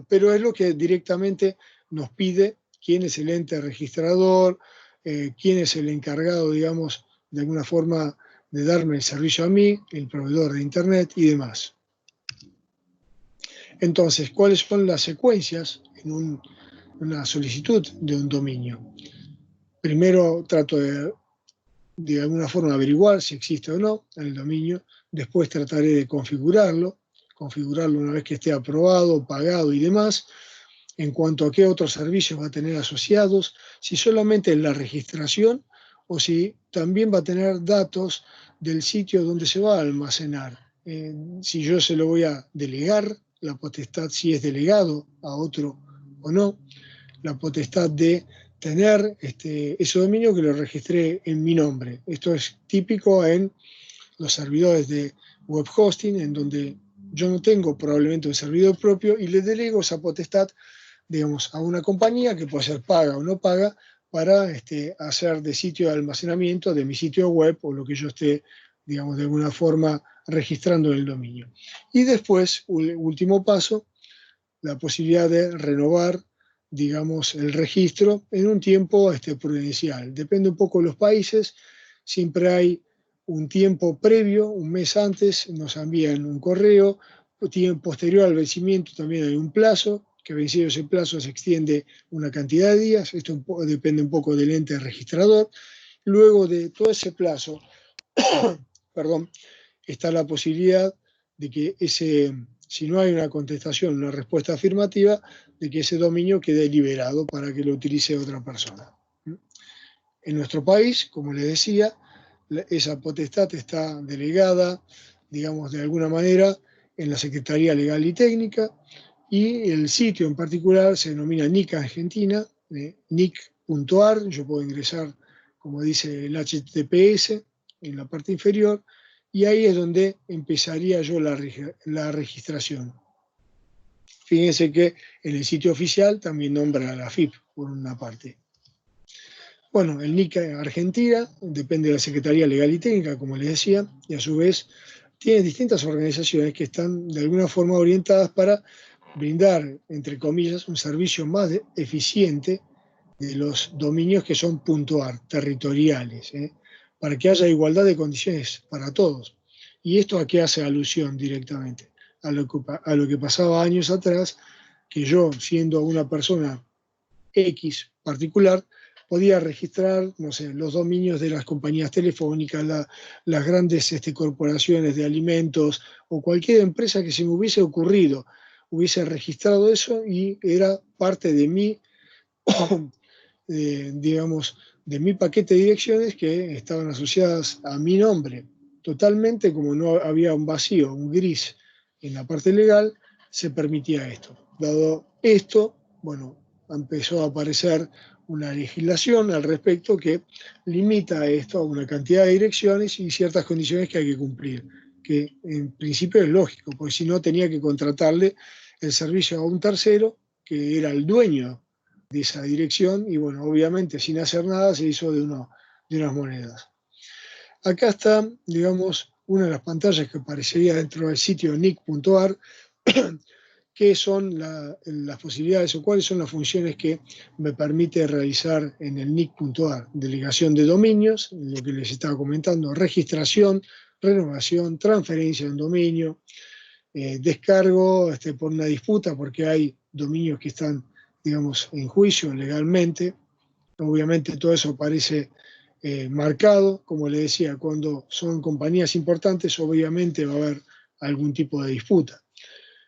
Pero es lo que directamente nos pide quién es el ente registrador, quién es el encargado, digamos, de alguna forma de darme el servicio a mí, el proveedor de Internet y demás. Entonces, ¿cuáles son las secuencias en una solicitud de un dominio? Primero trato de alguna forma averiguar si existe o no el dominio, después trataré de configurarlo una vez que esté aprobado, pagado y demás, en cuanto a qué otros servicios va a tener asociados, si solamente la registración o si también va a tener datos del sitio donde se va a almacenar. Si yo se lo voy a delegar, la potestad si es delegado a otro o no, la potestad de tener ese dominio que lo registré en mi nombre. Esto es típico en los servidores de web hosting, en donde yo no tengo probablemente un servidor propio y le delego esa potestad, digamos, a una compañía que puede ser paga o no paga para hacer de sitio de almacenamiento de mi sitio web o lo que yo esté, digamos, de alguna forma registrando en el dominio. Y después, último paso, la posibilidad de renovar, digamos, el registro en un tiempo prudencial. Depende un poco de los países, siempre hay un tiempo previo, un mes antes nos envían un correo, posterior al vencimiento también hay un plazo, que vencido ese plazo se extiende una cantidad de días, esto depende un poco del ente registrador. Luego de todo ese plazo, perdón, está la posibilidad de que si no hay una contestación, una respuesta afirmativa, de que ese dominio quede liberado para que lo utilice otra persona. En nuestro país, como les decía, esa potestad está delegada, digamos, de alguna manera en la Secretaría Legal y Técnica, y el sitio en particular se denomina NIC Argentina, nic.ar. Yo puedo ingresar, como dice el HTTPS, en la parte inferior, y ahí es donde empezaría yo la registración. Fíjense que en el sitio oficial también nombra a la AFIP por una parte. Bueno, el NIC Argentina depende de la Secretaría Legal y Técnica, como les decía, y a su vez tiene distintas organizaciones que están de alguna forma orientadas para brindar, entre comillas, un servicio más eficiente de los dominios que son .ar, territoriales, para que haya igualdad de condiciones para todos. ¿Y esto a qué hace alusión directamente? A lo que pasaba años atrás, que yo, siendo una persona X particular, podía registrar, no sé, los dominios de las compañías telefónicas, las grandes corporaciones de alimentos o cualquier empresa que se me hubiese ocurrido, hubiese registrado eso y era parte de mi, digamos, de mi paquete de direcciones que estaban asociadas a mi nombre. Totalmente, como no había un vacío, un gris en la parte legal, se permitía esto. Dado esto, bueno, empezó a aparecer una legislación al respecto que limita esto a una cantidad de direcciones y ciertas condiciones que hay que cumplir, que en principio es lógico, porque si no tenía que contratarle el servicio a un tercero que era el dueño de esa dirección y bueno, obviamente sin hacer nada se hizo de unas monedas. Acá está, digamos, una de las pantallas que aparecería dentro del sitio nic.ar, qué son las posibilidades o cuáles son las funciones que me permite realizar en el nic.ar. Delegación de dominios, lo que les estaba comentando, registración, renovación, transferencia de un dominio, descargo por una disputa porque hay dominios que están, digamos, en juicio legalmente. Obviamente todo eso aparece marcado, como le decía, cuando son compañías importantes, obviamente va a haber algún tipo de disputa.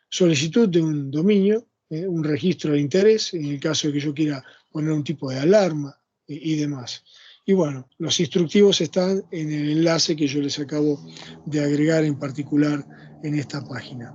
Solicitud de un dominio, un registro de interés, en el caso de que yo quiera poner un tipo de alarma y demás. Y bueno, los instructivos están en el enlace que yo les acabo de agregar en particular en esta página.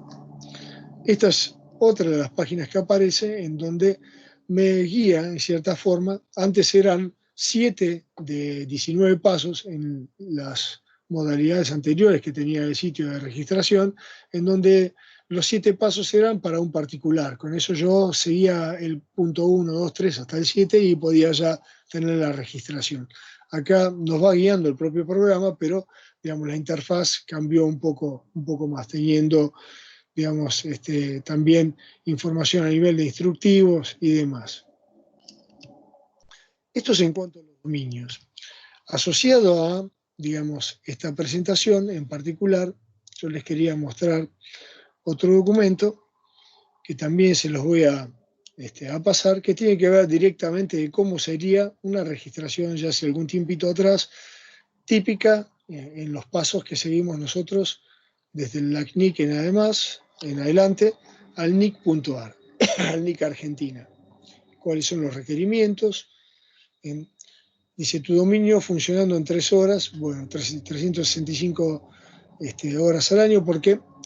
Esta es otra de las páginas que aparece en donde me guía en cierta forma. Antes eran 7 de 19 pasos en las modalidades anteriores que tenía el sitio de registración, en donde los 7 pasos eran para un particular. Con eso yo seguía el punto 1, 2, 3 hasta el 7 y podía ya tener la registración. Acá nos va guiando el propio programa, pero digamos, la interfaz cambió un poco más, teniendo, digamos, también información a nivel de instructivos y demás. Esto es en cuanto a los dominios. Asociado a, digamos, esta presentación en particular, yo les quería mostrar otro documento que también se los voy a pasar, que tiene que ver directamente de cómo sería una registración ya hace algún tiempito atrás, típica en los pasos que seguimos nosotros desde el LACNIC en adelante, al NIC.ar, al NIC Argentina. ¿Cuáles son los requerimientos? Dice, tu dominio funcionando en 3 horas, bueno, 365 horas al año,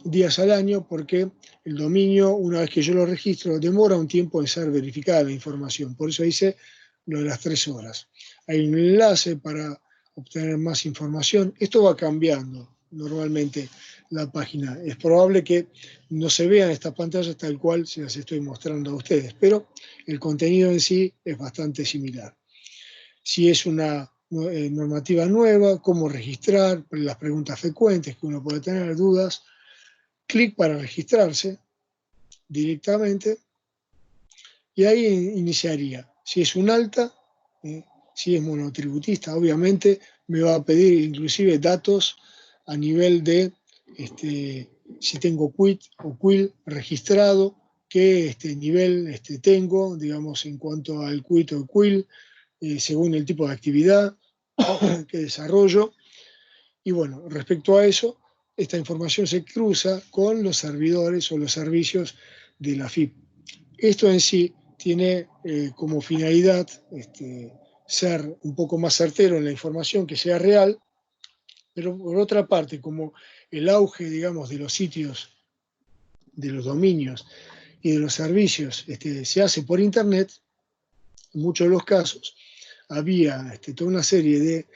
días al año, porque el dominio, una vez que yo lo registro, demora un tiempo en ser verificada la información. Por eso dice lo de las 3 horas. Hay un enlace para obtener más información. Esto va cambiando normalmente la página. Es probable que no se vean estas pantallas tal cual se las estoy mostrando a ustedes, pero el contenido en sí es bastante similar. Si es una normativa nueva, cómo registrar, las preguntas frecuentes que uno puede tener, dudas, clic para registrarse directamente y ahí iniciaría. Si es un alta, si es monotributista, obviamente me va a pedir inclusive datos a nivel de si tengo quit o quill registrado, qué nivel tengo, digamos, en cuanto al quit o quill, según el tipo de actividad que desarrollo. Y bueno, respecto a eso, esta información se cruza con los servidores o los servicios de la FIP. Esto en sí tiene como finalidad ser un poco más certero en la información, que sea real, pero por otra parte, como el auge, digamos, de los sitios, de los dominios y de los servicios se hace por Internet, en muchos de los casos había toda una serie de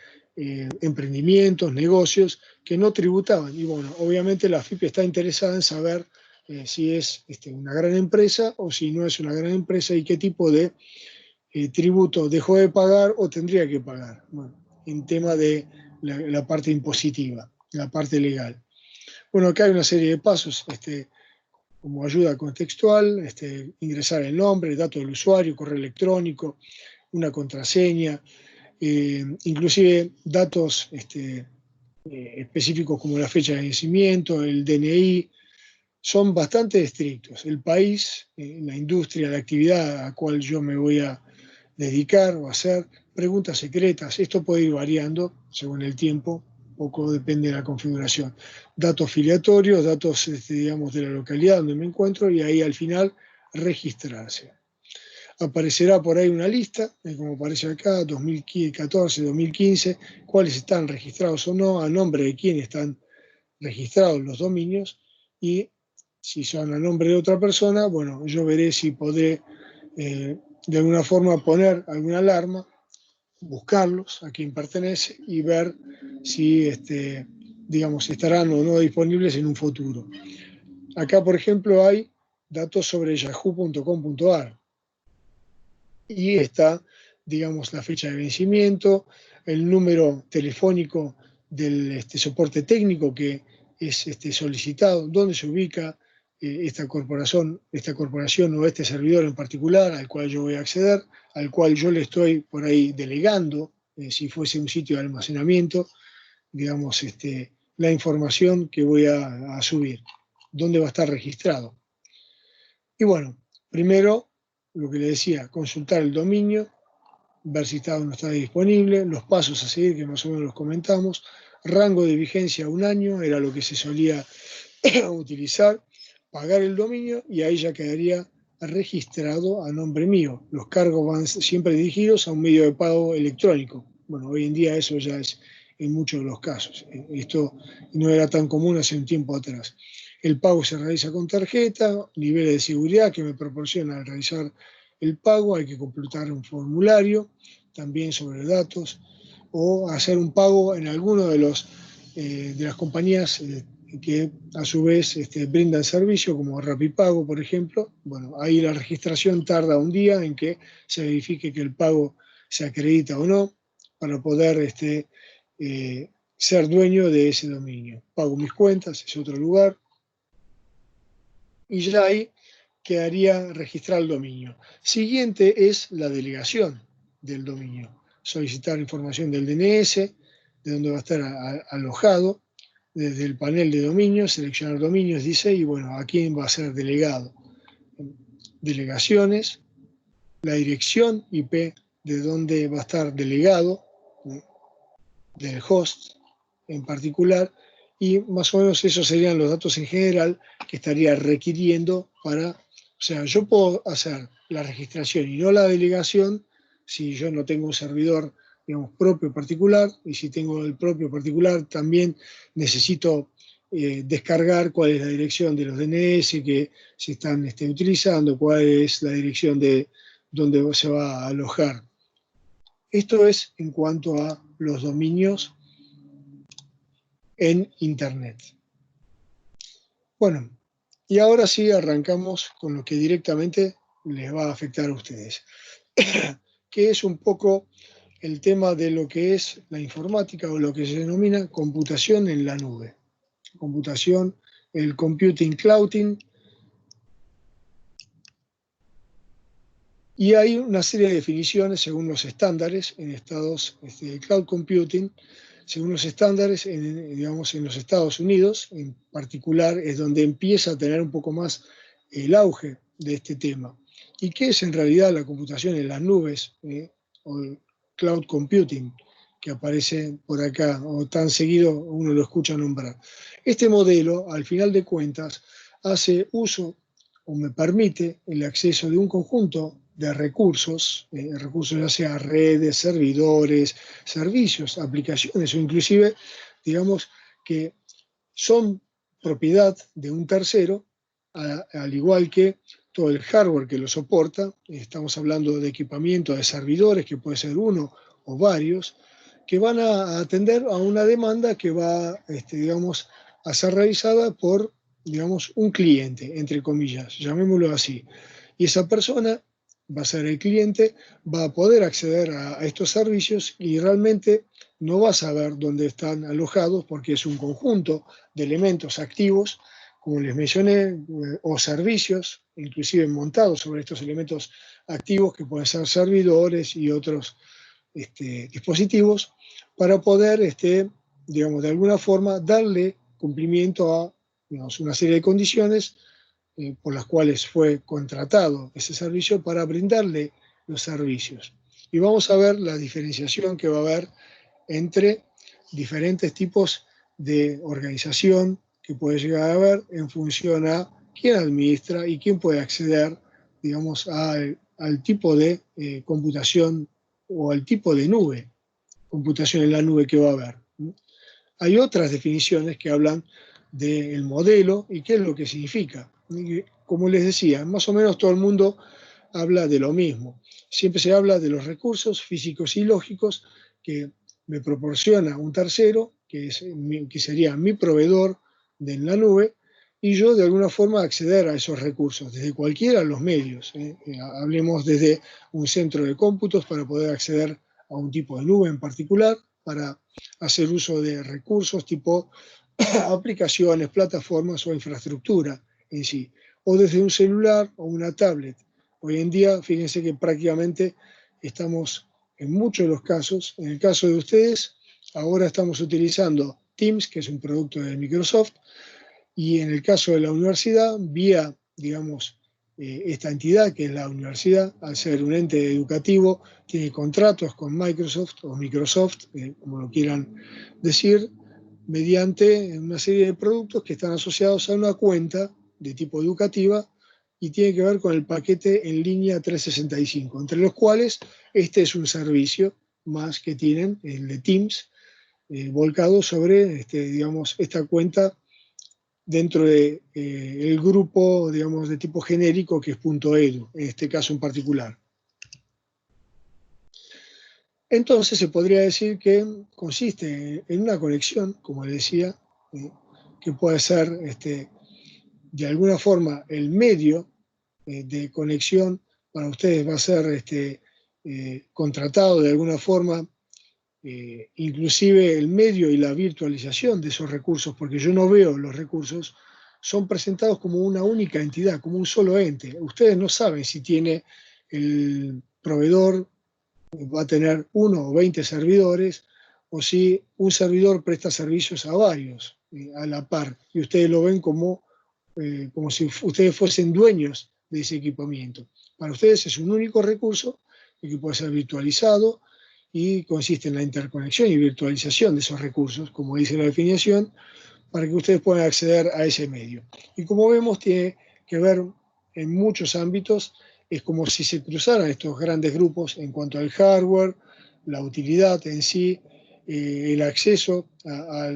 emprendimientos, negocios que no tributaban. Y bueno, obviamente la FIP está interesada en saber si es una gran empresa o si no es una gran empresa y qué tipo de tributo dejó de pagar o tendría que pagar. Bueno, en tema de la parte impositiva, la parte legal. Bueno, acá hay una serie de pasos como ayuda contextual, ingresar el nombre, el dato del usuario, correo electrónico, una contraseña, inclusive datos específicos como la fecha de vencimiento, el DNI, son bastante estrictos. El país, la industria, la actividad a la cual yo me voy a dedicar o hacer, preguntas secretas. Esto puede ir variando según el tiempo, poco depende de la configuración. Datos filiatorios, datos digamos, de la localidad donde me encuentro y ahí al final registrarse. Aparecerá por ahí una lista, como aparece acá, 2014, 2015, cuáles están registrados o no, a nombre de quién están registrados los dominios y si son a nombre de otra persona, bueno, yo veré si podré de alguna forma poner alguna alarma, buscarlos a quién pertenece y ver si digamos, estarán o no disponibles en un futuro. Acá, por ejemplo, hay datos sobre yahoo.com.ar y está, digamos, la fecha de vencimiento, el número telefónico del soporte técnico que es solicitado, dónde se ubica esta corporación o este servidor en particular al cual yo voy a acceder, al cual yo le estoy por ahí delegando, si fuese un sitio de almacenamiento, digamos, la información que voy a subir, dónde va a estar registrado. Y bueno, primero, lo que le decía, consultar el dominio, ver si está o no está disponible, los pasos a seguir, que más o menos los comentamos, rango de vigencia 1 año, era lo que se solía utilizar, pagar el dominio y ahí ya quedaría registrado a nombre mío. Los cargos van siempre dirigidos a un medio de pago electrónico. Bueno, hoy en día eso ya es en muchos de los casos. Esto no era tan común hace un tiempo atrás. El pago se realiza con tarjeta, niveles de seguridad que me proporciona al realizar el pago, hay que completar un formulario también sobre datos o hacer un pago en alguno de las compañías que a su vez brindan servicio, como Rapipago, por ejemplo. Bueno, ahí la registración tarda un día en que se verifique que el pago se acredita o no, para poder ser dueño de ese dominio. Pago mis cuentas, es otro lugar, y ya ahí quedaría registrar el dominio. Siguiente es la delegación del dominio. Solicitar información del DNS, de dónde va a estar alojado, desde el panel de dominios, seleccionar dominios, dice, y bueno, a quién va a ser delegado. Delegaciones, la dirección IP de dónde va a estar delegado, del host en particular, y más o menos esos serían los datos en general que estaría requiriendo para, o sea, yo puedo hacer la registración y no la delegación si yo no tengo un servidor, digamos, propio particular, y si tengo el propio particular también necesito descargar cuál es la dirección de los DNS que se están utilizando, cuál es la dirección de donde se va a alojar Esto es en cuanto a los dominios en Internet. Bueno, y ahora sí arrancamos con lo que directamente les va a afectar a ustedes, que es un poco el tema de lo que es la informática o lo que se denomina computación en la nube. Computación, el computing clouding. Y hay una serie de definiciones según los estándares en estados de cloud computing, según los estándares, digamos, en los Estados Unidos, en particular, es donde empieza a tener un poco más el auge de este tema. ¿Y qué es en realidad la computación en las nubes, o el cloud computing, que aparece por acá, o tan seguido uno lo escucha nombrar? Este modelo, al final de cuentas, hace uso o me permite el acceso de un conjunto de recursos ya sea redes, servidores, servicios, aplicaciones o inclusive, digamos, que son propiedad de un tercero, al igual que todo el hardware que lo soporta. Estamos hablando de equipamiento de servidores, que puede ser uno o varios, que van a atender a una demanda que va, digamos, a ser realizada por, digamos, un cliente, entre comillas, llamémoslo así. Y esa persona va a ser el cliente, va a poder acceder a estos servicios y realmente no va a saber dónde están alojados porque es un conjunto de elementos activos, como les mencioné, o servicios, inclusive montados sobre estos elementos activos que pueden ser servidores y otros dispositivos, para poder, digamos, de alguna forma darle cumplimiento a, digamos, una serie de condiciones por las cuales fue contratado ese servicio para brindarle los servicios. Y vamos a ver la diferenciación que va a haber entre diferentes tipos de organización que puede llegar a haber en función a quién administra y quién puede acceder, digamos, al tipo de computación o al tipo de nube, computación en la nube que va a haber. Hay otras definiciones que hablan del modelo y qué es lo que significa. Como les decía, más o menos todo el mundo habla de lo mismo. Siempre se habla de los recursos físicos y lógicos que me proporciona un tercero, que sería mi proveedor de la nube, y yo de alguna forma acceder a esos recursos, desde cualquiera de los medios. Hablemos desde un centro de cómputos para poder acceder a un tipo de nube en particular, para hacer uso de recursos tipo aplicaciones, plataformas o infraestructura en sí, o desde un celular o una tablet. Hoy en día, fíjense que prácticamente estamos en muchos de los casos, en el caso de ustedes, ahora estamos utilizando Teams, que es un producto de Microsoft, y en el caso de la universidad, vía, digamos, esta entidad que es la universidad, al ser un ente educativo, tiene contratos con Microsoft o Microsoft, como lo quieran decir, mediante una serie de productos que están asociados a una cuenta de tipo educativa y tiene que ver con el paquete en línea 365, entre los cuales este es un servicio más que tienen, el de Teams, volcado sobre, digamos, esta cuenta dentro de el grupo, digamos, de tipo genérico que es .edu, en este caso en particular. Entonces se podría decir que consiste en una conexión, como decía, que puede ser de alguna forma el medio de conexión para ustedes va a ser contratado de alguna forma, inclusive el medio y la virtualización de esos recursos, porque yo no veo los recursos, son presentados como una única entidad, como un solo ente. Ustedes no saben si tiene el proveedor, va a tener 1 o 20 servidores, o si un servidor presta servicios a varios a la par, y ustedes lo ven como si ustedes fuesen dueños de ese equipamiento. Para ustedes es un único recurso que puede ser virtualizado y consiste en la interconexión y virtualización de esos recursos, como dice la definición, para que ustedes puedan acceder a ese medio. Y como vemos, tiene que ver en muchos ámbitos, es como si se cruzaran estos grandes grupos en cuanto al hardware, la utilidad en sí, el acceso a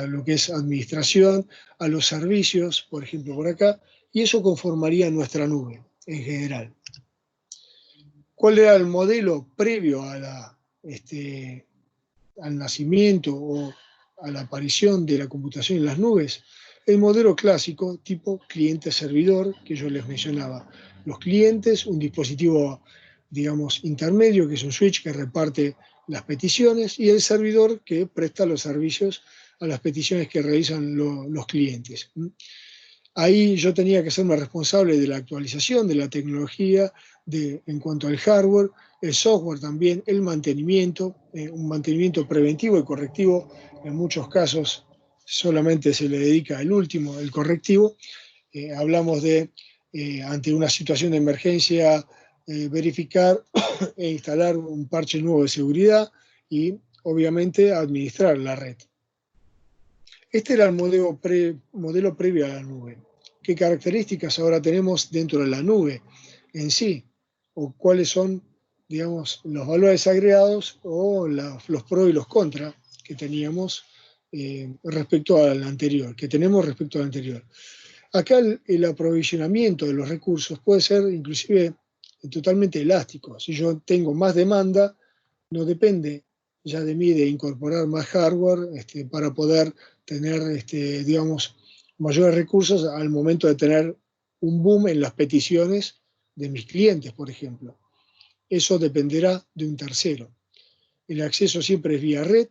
lo que es administración, a los servicios, por ejemplo, por acá, y eso conformaría nuestra nube en general. ¿Cuál era el modelo previo a al nacimiento o a la aparición de la computación en las nubes? El modelo clásico tipo cliente-servidor que yo les mencionaba. Los clientes, un dispositivo, digamos, intermedio, que es un switch que reparte las peticiones, y el servidor que presta los servicios a las peticiones que realizan los clientes. Ahí yo tenía que hacerme responsable de la actualización de la tecnología en cuanto al hardware, el software también, el mantenimiento, un mantenimiento preventivo y correctivo. En muchos casos solamente se le dedica el último, el correctivo. Hablamos de, ante una situación de emergencia, verificar e instalar un parche nuevo de seguridad y obviamente administrar la red. Este era el modelo previo a la nube. ¿Qué características ahora tenemos dentro de la nube en sí? ¿O cuáles son, digamos, los valores agregados o los pros y los contras que teníamos respecto al anterior, que tenemos respecto al anterior? Acá el aprovisionamiento de los recursos puede ser inclusive totalmente elástico. Si yo tengo más demanda, no depende ya de mí de incorporar más hardware para poder tener, digamos, mayores recursos al momento de tener un boom en las peticiones de mis clientes, por ejemplo. Eso dependerá de un tercero. El acceso siempre es vía red,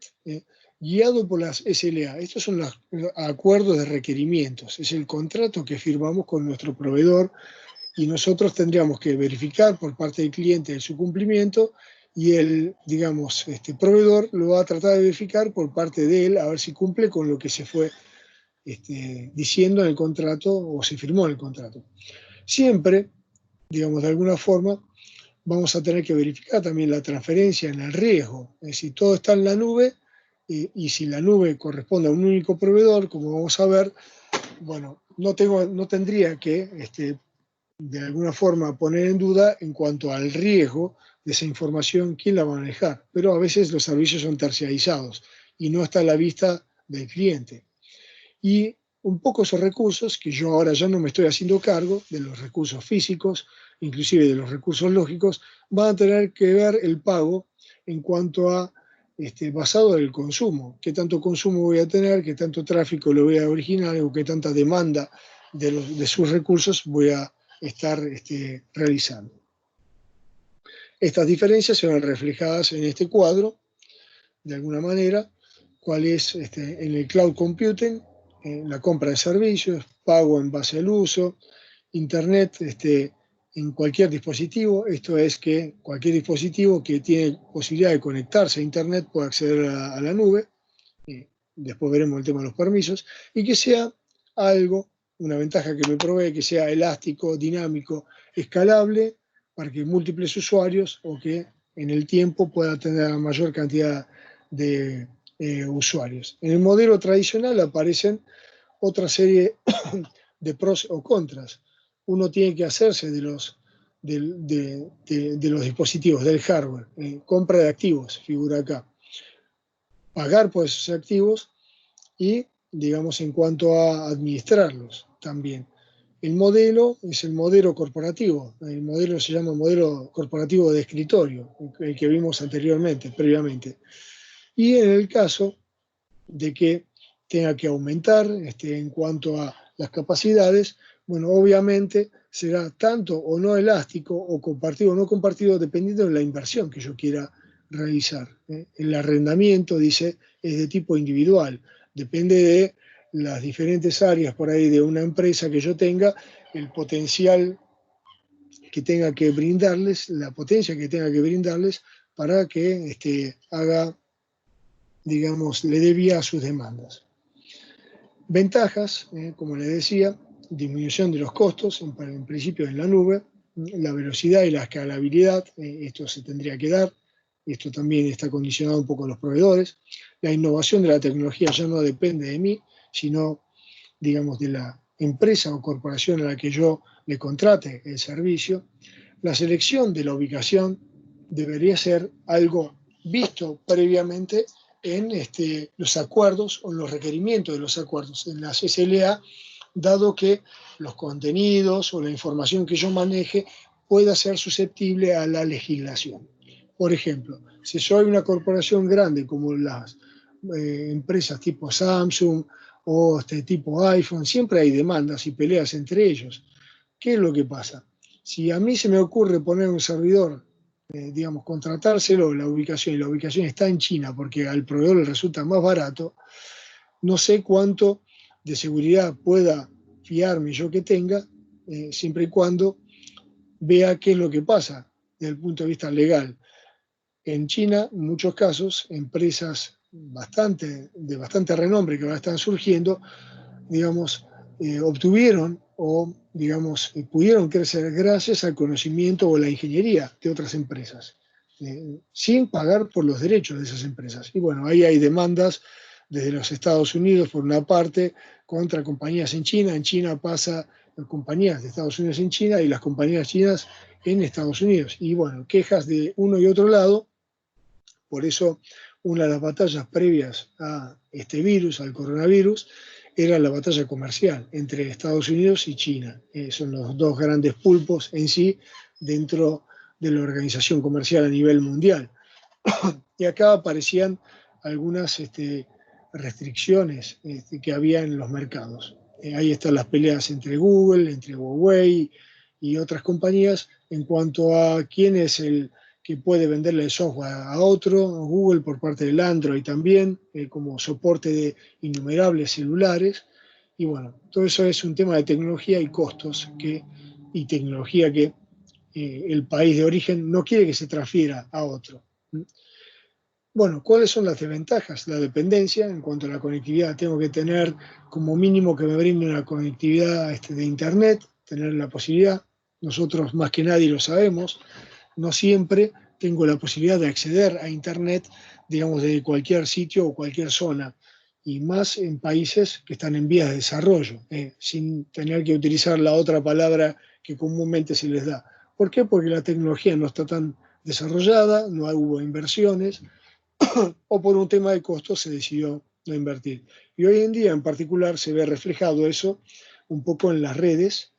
guiado por las SLA. Estos son los acuerdos de requerimientos. Es el contrato que firmamos con nuestro proveedor y nosotros tendríamos que verificar por parte del cliente su cumplimiento y el, digamos, proveedor lo va a tratar de verificar por parte de él a ver si cumple con lo que se fue diciendo en el contrato o se firmó en el contrato. Siempre, digamos, de alguna forma, vamos a tener que verificar también la transferencia en el riesgo. Es decir, todo está en la nube y si la nube corresponde a un único proveedor, como vamos a ver, bueno, no tendría que de alguna forma poner en duda en cuanto al riesgo de esa información, quién la va a manejar. Pero a veces los servicios son terciarizados y no está a la vista del cliente. Y un poco esos recursos, que yo ahora ya no me estoy haciendo cargo de los recursos físicos, inclusive de los recursos lógicos, van a tener que ver el pago en cuanto a basado en el consumo. ¿Qué tanto consumo voy a tener? ¿Qué tanto tráfico lo voy a originar? ¿O qué tanta demanda de sus recursos voy a estar realizando? Estas diferencias se ven reflejadas en este cuadro, de alguna manera, cuál es en el cloud computing, la compra de servicios, pago en base al uso, Internet en cualquier dispositivo. Esto es que cualquier dispositivo que tiene posibilidad de conectarse a Internet puede acceder a la nube. Después veremos el tema de los permisos. Y que sea algo, una ventaja que me provee, que sea elástico, dinámico, escalable, para que múltiples usuarios o que en el tiempo pueda tener la mayor cantidad de usuarios. En el modelo tradicional aparecen otra serie de pros o contras. Uno tiene que hacerse de los dispositivos, del hardware. Compra de activos, figura acá. Pagar por esos activos y, digamos, en cuanto a administrarlos también. El modelo es el modelo corporativo. El modelo se llama modelo corporativo de escritorio, el que vimos anteriormente, previamente. Y en el caso de que tenga que aumentar en cuanto a las capacidades, bueno, obviamente será tanto o no elástico o compartido o no compartido dependiendo de la inversión que yo quiera realizar. El arrendamiento, dice, es de tipo individual, depende de las diferentes áreas por ahí de una empresa que yo tenga, el potencial que tenga que brindarles, la potencia que tenga que brindarles para que haga, digamos, le dé vía a sus demandas. Ventajas, como les decía, disminución de los costos, en principio en la nube, la velocidad y la escalabilidad, esto se tendría que dar, esto también está condicionado un poco a los proveedores. La innovación de la tecnología ya no depende de mí, sino, digamos, de la empresa o corporación a la que yo le contrate el servicio. La selección de la ubicación debería ser algo visto previamente en los acuerdos o los requerimientos de los acuerdos, en las SLA, dado que los contenidos o la información que yo maneje pueda ser susceptible a la legislación. Por ejemplo, si soy una corporación grande como las empresas tipo Samsung o tipo iPhone, siempre hay demandas y peleas entre ellos. ¿Qué es lo que pasa? Si a mí se me ocurre poner un servidor, digamos, contratárselo, la ubicación, y la ubicación está en China porque al proveedor le resulta más barato, no sé cuánto de seguridad pueda fiarme yo que tenga, siempre y cuando vea qué es lo que pasa desde el punto de vista legal. En China, en muchos casos, empresas de bastante renombre que ahora están surgiendo, digamos, obtuvieron o, digamos, pudieron crecer gracias al conocimiento o la ingeniería de otras empresas, sin pagar por los derechos de esas empresas. Y bueno, ahí hay demandas desde los Estados Unidos, por una parte, contra compañías en China. En China pasa compañías de Estados Unidos en China y las compañías chinas en Estados Unidos. Y bueno, quejas de uno y otro lado. Por eso, una de las batallas previas a este virus, al coronavirus, era la batalla comercial entre Estados Unidos y China. Son los dos grandes pulpos en sí dentro de la organización comercial a nivel mundial. Y acá aparecían algunas restricciones que había en los mercados. Ahí están las peleas entre Google, entre Huawei y otras compañías en cuanto a quién es el que puede venderle el software a otro. Google por parte del Android también, como soporte de innumerables celulares. Y bueno, todo eso es un tema de tecnología y costos y tecnología que el país de origen no quiere que se transfiera a otro. Bueno, ¿cuáles son las desventajas? La dependencia en cuanto a la conectividad. Tengo que tener como mínimo que me brinde una conectividad de Internet, tener la posibilidad. Nosotros más que nadie lo sabemos. No siempre tengo la posibilidad de acceder a Internet, digamos, de cualquier sitio o cualquier zona, y más en países que están en vías de desarrollo, sin tener que utilizar la otra palabra que comúnmente se les da. ¿Por qué? Porque la tecnología no está tan desarrollada, no hubo inversiones, o por un tema de costos se decidió no invertir. Y hoy en día en particular se ve reflejado eso un poco en las redes,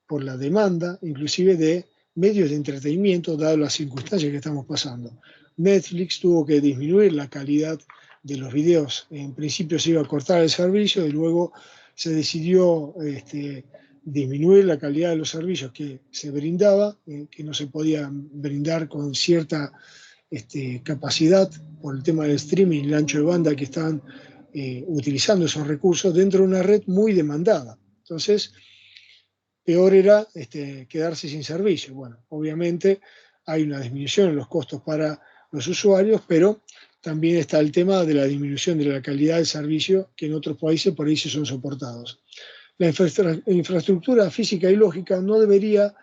por la demanda inclusive de medios de entretenimiento, dado las circunstancias que estamos pasando. Netflix tuvo que disminuir la calidad de los videos. En principio se iba a cortar el servicio y luego se decidió disminuir la calidad de los servicios que se brindaba, que no se podía brindar con cierta capacidad por el tema del streaming y el ancho de banda que están utilizando esos recursos dentro de una red muy demandada. Entonces, peor era quedarse sin servicio. Bueno, obviamente hay una disminución en los costos para los usuarios, pero también está el tema de la disminución de la calidad del servicio que en otros países por ahí sí son soportados. La infraestructura física y lógica no debería,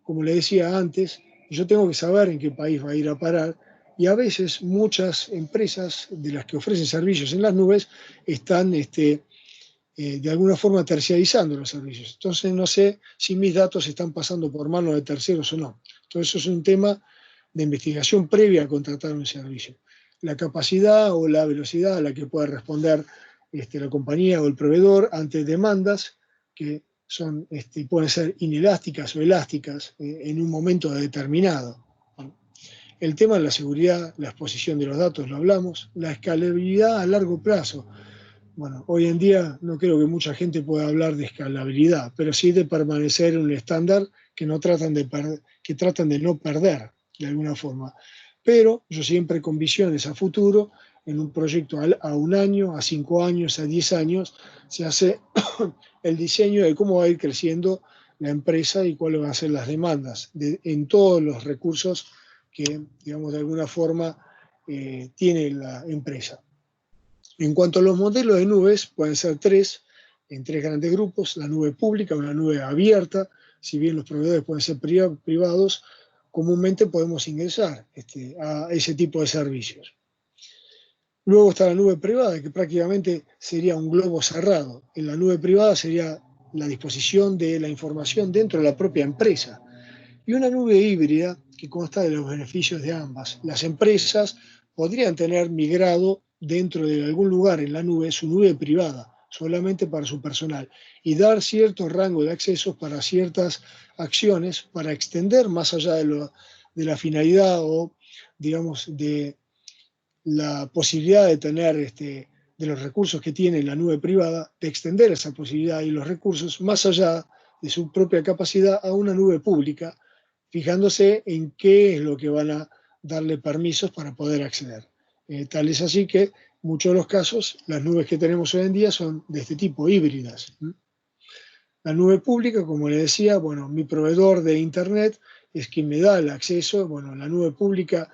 como le decía antes, yo tengo que saber en qué país va a ir a parar, y a veces muchas empresas de las que ofrecen servicios en las nubes están de alguna forma terciarizando los servicios. Entonces no sé si mis datos están pasando por manos de terceros o no. Entonces eso es un tema de investigación previa a contratar un servicio. La capacidad o la velocidad a la que puede responder la compañía o el proveedor ante demandas que pueden ser inelásticas o elásticas en un momento determinado. El tema de la seguridad, la exposición de los datos, lo hablamos, la escalabilidad a largo plazo. Bueno, hoy en día no creo que mucha gente pueda hablar de escalabilidad, pero sí de permanecer en un estándar que tratan de no perder de alguna forma. Pero yo siempre con visiones a futuro, en un proyecto a un año, a 5 años, a 10 años, se hace el diseño de cómo va a ir creciendo la empresa y cuáles van a ser las demandas en todos los recursos que, digamos, de alguna forma tiene la empresa. En cuanto a los modelos de nubes, pueden ser en tres grandes grupos: la nube pública, una nube abierta. Si bien los proveedores pueden ser privados, comúnmente podemos ingresar a ese tipo de servicios. Luego está la nube privada, que prácticamente sería un globo cerrado. En la nube privada sería la disposición de la información dentro de la propia empresa. Y una nube híbrida que consta de los beneficios de ambas. Las empresas podrían tener migrado dentro de algún lugar en la nube su nube privada solamente para su personal, y dar cierto rango de accesos para ciertas acciones, para extender más allá de la finalidad o, digamos, de la posibilidad de tener de los recursos que tiene la nube privada, de extender esa posibilidad y los recursos más allá de su propia capacidad a una nube pública, fijándose en qué es lo que van a darle permisos para poder acceder. Tal es así que muchos de los casos, las nubes que tenemos hoy en día son de este tipo, híbridas. La nube pública, como le decía, bueno, mi proveedor de Internet es quien me da el acceso. Bueno, la nube pública,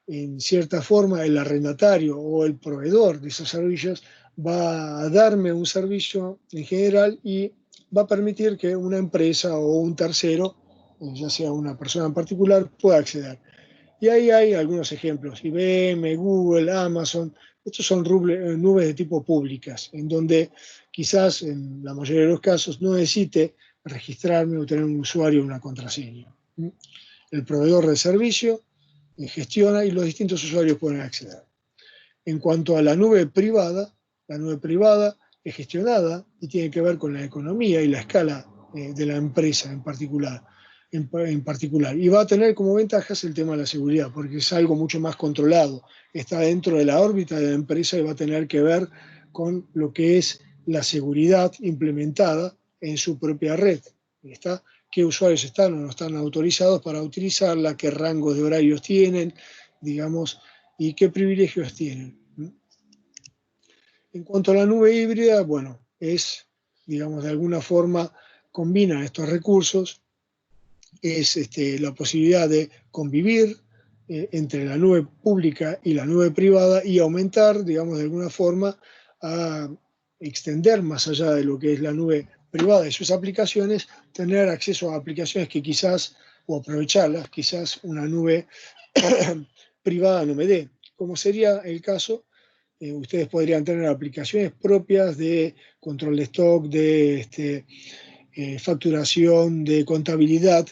en cierta forma, el arrendatario o el proveedor de esos servicios va a darme un servicio en general y va a permitir que una empresa o un tercero, ya sea una persona en particular, pueda acceder. Y ahí hay algunos ejemplos: IBM, Google, Amazon. Estos son nubes de tipo públicas, en donde quizás en la mayoría de los casos no necesite registrarme o tener un usuario o una contraseña. El proveedor de servicio gestiona y los distintos usuarios pueden acceder. En cuanto a la nube privada es gestionada y tiene que ver con la economía y la escala de la empresa en particular. Y va a tener como ventajas el tema de la seguridad, porque es algo mucho más controlado. Está dentro de la órbita de la empresa y va a tener que ver con lo que es la seguridad implementada en su propia red. ¿Está? Qué usuarios están o no están autorizados para utilizarla, qué rangos de horarios tienen, digamos, y qué privilegios tienen. En cuanto a la nube híbrida, bueno, digamos, de alguna forma combina estos recursos, es la posibilidad de convivir entre la nube pública y la nube privada y aumentar, digamos, de alguna forma, a extender más allá de lo que es la nube privada y sus aplicaciones, tener acceso a aplicaciones que quizás, o aprovecharlas, quizás una nube privada no me dé, como sería el caso. Ustedes podrían tener aplicaciones propias de control de stock, de facturación, de contabilidad,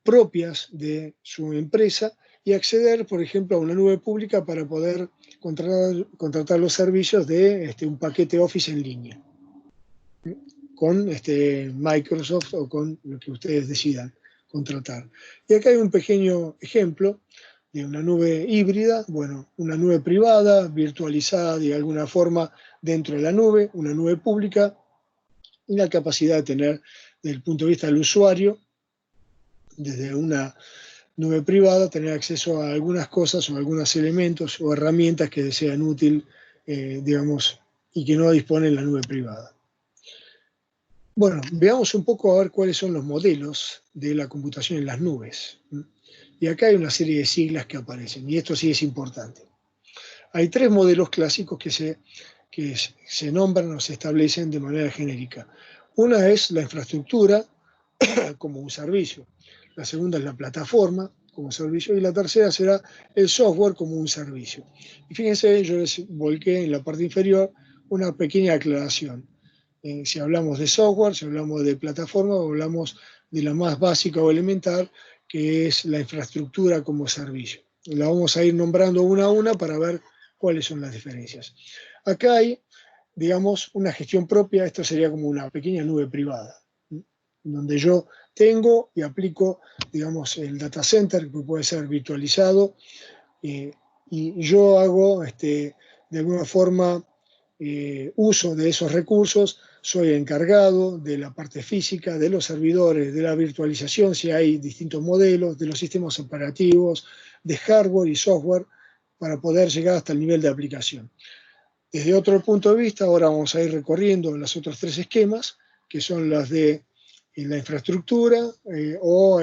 propias de su empresa, y acceder, por ejemplo, a una nube pública para poder contratar los servicios de un paquete Office en línea con Microsoft o con lo que ustedes decidan contratar. Y acá hay un pequeño ejemplo de una nube híbrida, bueno, una nube privada, virtualizada de alguna forma dentro de la nube, una nube pública, y la capacidad de tener, desde el punto de vista del usuario, desde una nube privada, tener acceso a algunas cosas o algunos elementos o herramientas que sean útiles, digamos, y que no disponen la nube privada. Bueno, veamos un poco a ver cuáles son los modelos de la computación en las nubes. Y acá hay una serie de siglas que aparecen, y esto sí es importante. Hay tres modelos clásicos que se nombran o se establecen de manera genérica. Una es la infraestructura como un servicio. La segunda es la plataforma como servicio. Y la tercera será el software como un servicio. Y fíjense, yo les volqué en la parte inferior una pequeña aclaración. Si hablamos de software, si hablamos de plataforma, o hablamos de la más básica o elemental, que es la infraestructura como servicio. La vamos a ir nombrando una a una para ver cuáles son las diferencias. Acá hay, digamos, una gestión propia. Esto sería como una pequeña nube privada, donde yo tengo y aplico, digamos, el data center, que puede ser virtualizado, y yo hago, de alguna forma, uso de esos recursos. Soy encargado de la parte física, de los servidores, de la virtualización, si hay distintos modelos, de los sistemas operativos, de hardware y software, para poder llegar hasta el nivel de aplicación. Desde otro punto de vista, ahora vamos a ir recorriendo los otros tres esquemas, que son las de la infraestructura o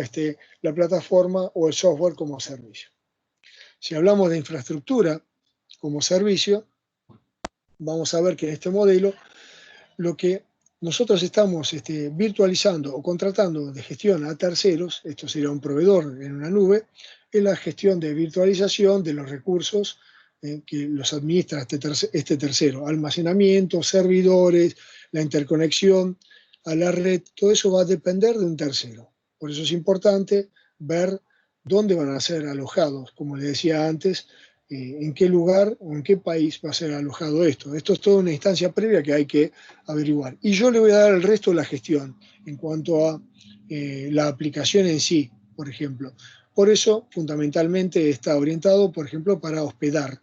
la plataforma o el software como servicio. Si hablamos de infraestructura como servicio, vamos a ver que en este modelo lo que nosotros estamos virtualizando o contratando de gestión a terceros, esto sería un proveedor en una nube, es la gestión de virtualización de los recursos que los administra este tercero: almacenamiento, servidores, la interconexión a la red. Todo eso va a depender de un tercero. Por eso es importante ver dónde van a ser alojados, como les decía antes, en qué lugar o en qué país va a ser alojado esto. Esto es toda una instancia previa que hay que averiguar. Y yo le voy a dar el resto de la gestión en cuanto a la aplicación en sí, por ejemplo. Por eso, fundamentalmente, está orientado, por ejemplo, para hospedar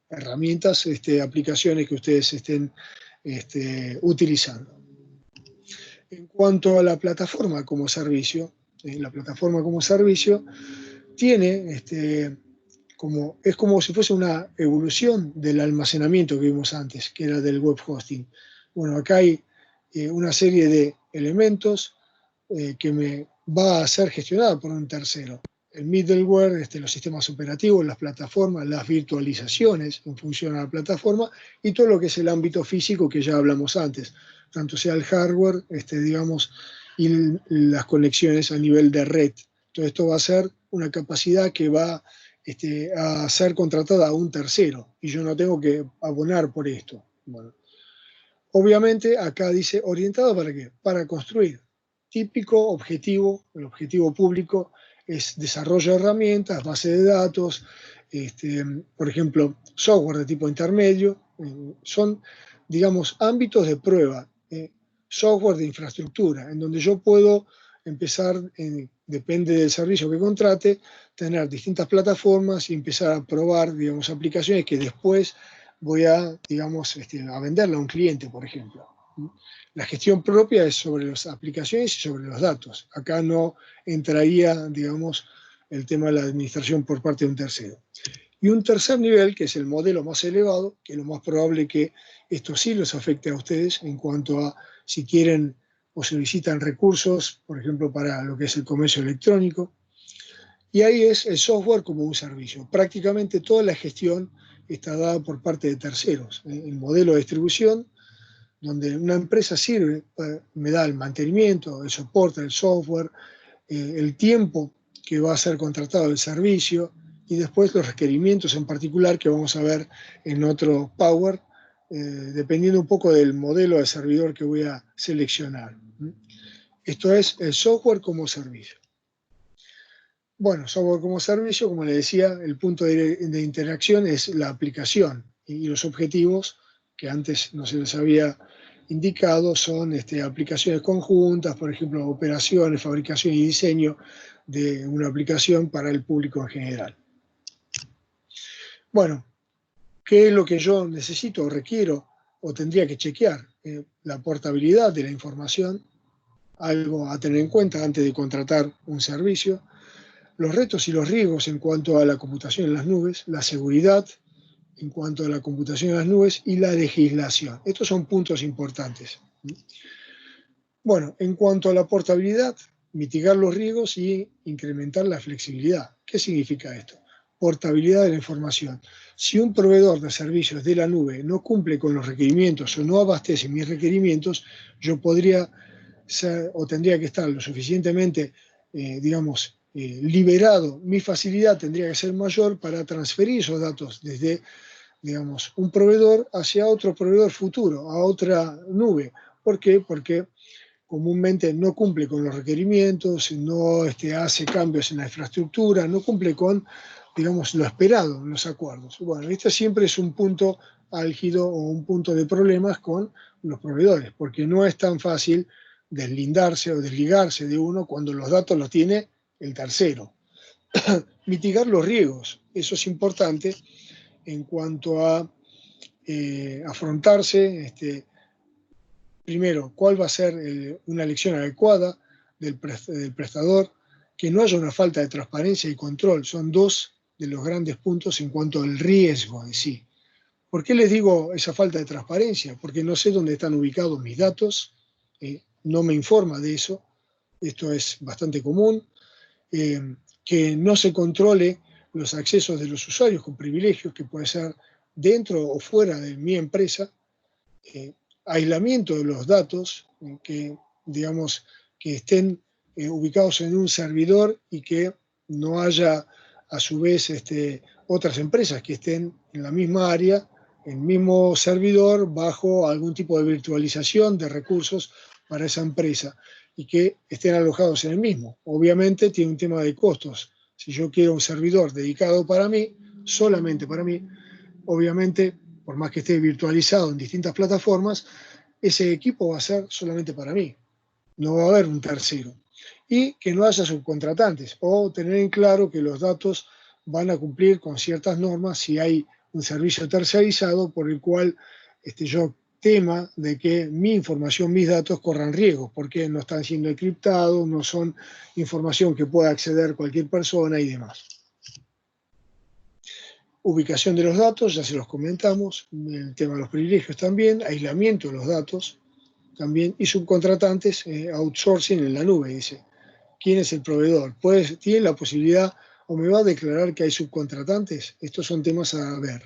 herramientas, aplicaciones que ustedes estén utilizando. En cuanto a la plataforma como servicio, la plataforma como servicio tiene es como si fuese una evolución del almacenamiento que vimos antes, que era del web hosting. Bueno, acá hay una serie de elementos que me va a ser gestionada por un tercero. El middleware, los sistemas operativos, las plataformas, las virtualizaciones en función a la plataforma y todo lo que es el ámbito físico que ya hablamos antes, tanto sea el hardware, digamos, y las conexiones a nivel de red. Todo esto va a ser una capacidad que va a ser contratada a un tercero y yo no tengo que abonar por esto. Bueno, obviamente acá dice orientado para qué, para construir. Típico objetivo, el objetivo público es desarrollo de herramientas, base de datos, por ejemplo, software de tipo intermedio, son, digamos, ámbitos de prueba, software de infraestructura, en donde yo puedo empezar, depende del servicio que contrate, tener distintas plataformas y empezar a probar, digamos, aplicaciones que después voy a, digamos, a venderla a un cliente, por ejemplo. La gestión propia es sobre las aplicaciones y sobre los datos. Acá no entraría, digamos, el tema de la administración por parte de un tercero. Y un tercer nivel, que es el modelo más elevado, que es lo más probable que esto sí los afecte a ustedes en cuanto a si quieren o solicitan recursos, por ejemplo, para lo que es el comercio electrónico. Y ahí es el software como un servicio. Prácticamente toda la gestión está dada por parte de terceros. El modelo de distribución, donde una empresa sirve, me da el mantenimiento, el soporte, el software, el tiempo que va a ser contratado el servicio y después los requerimientos en particular que vamos a ver en otro Power, dependiendo un poco del modelo de servidor que voy a seleccionar. Esto es el software como servicio. Bueno, software como servicio, como les decía, el punto de interacción es la aplicación y los objetivos que antes no se les había indicado son aplicaciones conjuntas, por ejemplo, operaciones, fabricación y diseño de una aplicación para el público en general. Bueno, ¿qué es lo que yo necesito o requiero o tendría que chequear? La portabilidad de la información, algo a tener en cuenta antes de contratar un servicio, los retos y los riesgos en cuanto a la computación en las nubes, la seguridad en cuanto a la computación en las nubes y la legislación. Estos son puntos importantes. Bueno, en cuanto a la portabilidad, mitigar los riesgos y incrementar la flexibilidad. ¿Qué significa esto? Portabilidad de la información. Si un proveedor de servicios de la nube no cumple con los requerimientos o no abastece mis requerimientos, yo podría ser o tendría que estar lo suficientemente, digamos, liberado. Mi facilidad tendría que ser mayor para transferir esos datos desde, digamos, un proveedor hacia otro proveedor futuro, a otra nube. ¿Por qué? Porque comúnmente no cumple con los requerimientos, no hace cambios en la infraestructura, no cumple con, digamos, lo esperado en los acuerdos. Bueno, este siempre es un punto álgido o un punto de problemas con los proveedores, porque no es tan fácil deslindarse o desligarse de uno cuando los datos los tiene el tercero. Mitigar los riesgos, eso es importante en cuanto a afrontarse primero, cuál va a ser una elección adecuada del prestador, que no haya una falta de transparencia y control. Son dos de los grandes puntos en cuanto al riesgo en sí. ¿Por qué les digo esa falta de transparencia? Porque no sé dónde están ubicados mis datos, no me informa de eso, esto es bastante común, que no se controle los accesos de los usuarios con privilegios, que puede ser dentro o fuera de mi empresa, aislamiento de los datos, que digamos que estén ubicados en un servidor y que no haya a su vez otras empresas que estén en la misma área, en el mismo servidor, bajo algún tipo de virtualización de recursos para esa empresa y que estén alojados en el mismo. Obviamente tiene un tema de costos. Si yo quiero un servidor dedicado para mí, solamente para mí. Obviamente, por más que esté virtualizado en distintas plataformas, ese equipo va a ser solamente para mí, no va a haber un tercero. Y que no haya subcontratantes, o tener en claro que los datos van a cumplir con ciertas normas si hay un servicio tercerizado por el cual yo tema de que mi información, mis datos corran riesgos, porque no están siendo encriptados, no son información que pueda acceder cualquier persona y demás. Ubicación de los datos, ya se los comentamos, el tema de los privilegios también, aislamiento de los datos también, y subcontratantes, outsourcing en la nube, dice. ¿Quién es el proveedor? ¿Tiene la posibilidad o me va a declarar que hay subcontratantes? Estos son temas a ver.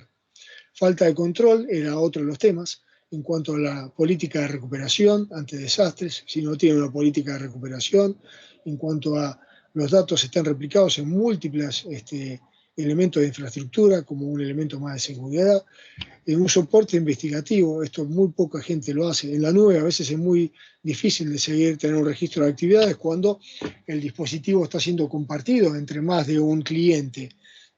Falta de control era otro de los temas. En cuanto a la política de recuperación ante desastres, si no tiene una política de recuperación, en cuanto a los datos están replicados en múltiples elementos de infraestructura como un elemento más de seguridad, en un soporte investigativo, esto muy poca gente lo hace. En la nube a veces es muy difícil de seguir, tener un registro de actividades cuando el dispositivo está siendo compartido entre más de un cliente.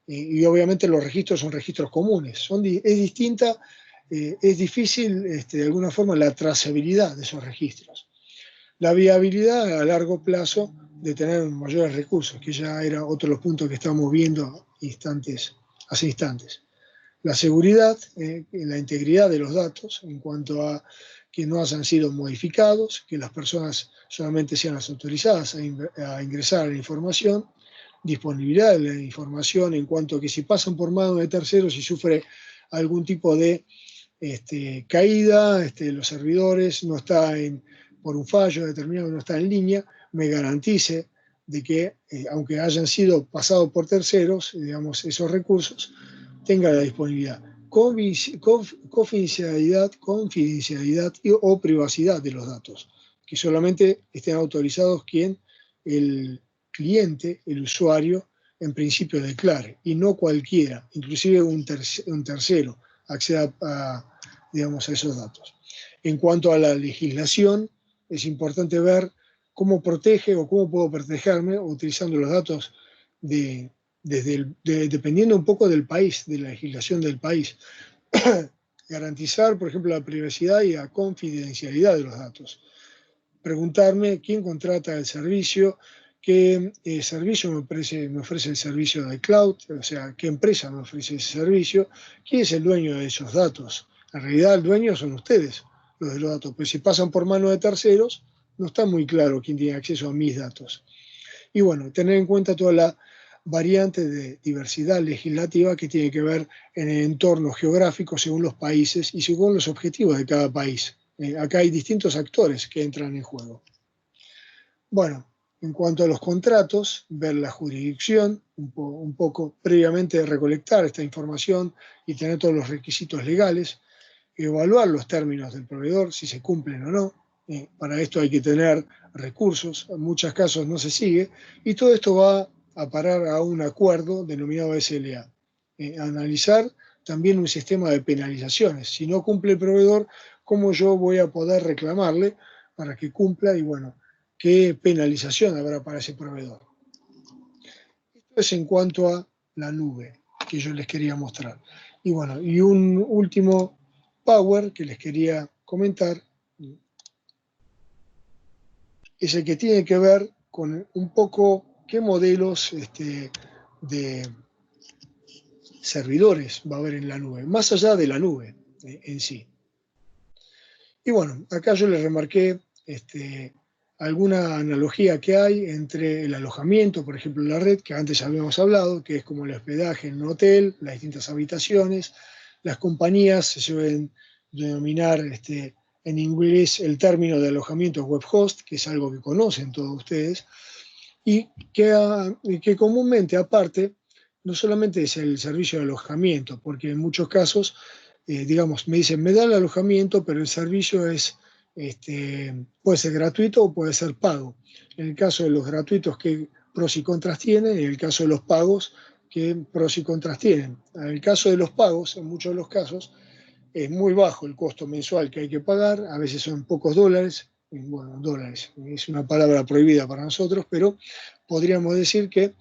Y obviamente los registros son registros comunes. Es distinta, es difícil de alguna forma la trazabilidad de esos registros. La viabilidad a largo plazo de tener mayores recursos, que ya era otro de los puntos que estamos viendo hace instantes. La seguridad, la integridad de los datos en cuanto a que no hayan sido modificados, que las personas solamente sean las autorizadas a ingresar a la información, disponibilidad de la información en cuanto a que si pasan por manos de terceros y sufre algún tipo de caída, los servidores no está por un fallo determinado, no está en línea, me garantice de que, aunque hayan sido pasados por terceros, digamos, esos recursos, tenga la disponibilidad. Confidencialidad o privacidad de los datos, que solamente estén autorizados quien el cliente, el usuario, en principio declare, y no cualquiera, inclusive un tercero, acceda digamos, a esos datos. En cuanto a la legislación, es importante ver cómo protege o cómo puedo protegerme utilizando los datos dependiendo un poco del país, de la legislación del país. Garantizar, por ejemplo, la privacidad y la confidencialidad de los datos. Preguntarme quién contrata el servicio, qué servicio me ofrece el servicio de cloud, o sea, qué empresa me ofrece ese servicio, quién es el dueño de esos datos. En realidad el dueño son ustedes, los de los datos, pero si pasan por manos de terceros, no está muy claro quién tiene acceso a mis datos. Y bueno, tener en cuenta toda la variante de diversidad legislativa que tiene que ver en el entorno geográfico según los países y según los objetivos de cada país. Acá hay distintos actores que entran en juego. Bueno, en cuanto a los contratos, ver la jurisdicción, un poco previamente recolectar esta información y tener todos los requisitos legales, evaluar los términos del proveedor, si se cumplen o no. Para esto hay que tener recursos, en muchos casos no se sigue, y todo esto va a parar a un acuerdo denominado SLA. Analizar también un sistema de penalizaciones. Si no cumple el proveedor, ¿cómo yo voy a poder reclamarle para que cumpla? Y bueno, ¿qué penalización habrá para ese proveedor? Esto es en cuanto a la nube que yo les quería mostrar. Y bueno, y un último power que les quería comentar es el que tiene que ver con un poco qué modelos de servidores va a haber en la nube, más allá de la nube en sí. Y bueno, acá yo les remarqué alguna analogía que hay entre el alojamiento, por ejemplo, en la red, que antes ya habíamos hablado, que es como el hospedaje en un hotel, las distintas habitaciones. Las compañías se suelen denominar en inglés el término de alojamiento web host, que es algo que conocen todos ustedes, y que comúnmente, aparte, no solamente es el servicio de alojamiento, porque en muchos casos, digamos, me dicen, me da el alojamiento, pero el servicio puede ser gratuito o puede ser pago. En el caso de los gratuitos, ¿qué pros y contras tienen? En el caso de los pagos, ¿qué pros y contras tienen? En el caso de los pagos, en muchos de los casos, es muy bajo el costo mensual que hay que pagar, a veces son pocos dólares, bueno, dólares es una palabra prohibida para nosotros, pero podríamos decir que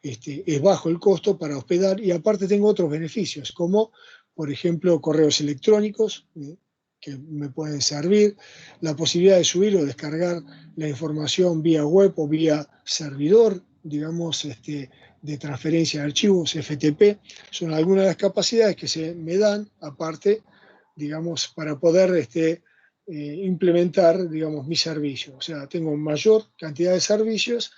es bajo el costo para hospedar, y aparte tengo otros beneficios, como por ejemplo correos electrónicos, que me pueden servir, la posibilidad de subir o descargar la información vía web o vía servidor, digamos, de transferencia de archivos, FTP, son algunas de las capacidades que se me dan, aparte, digamos, para poder implementar, digamos, mi servicio. O sea, tengo mayor cantidad de servicios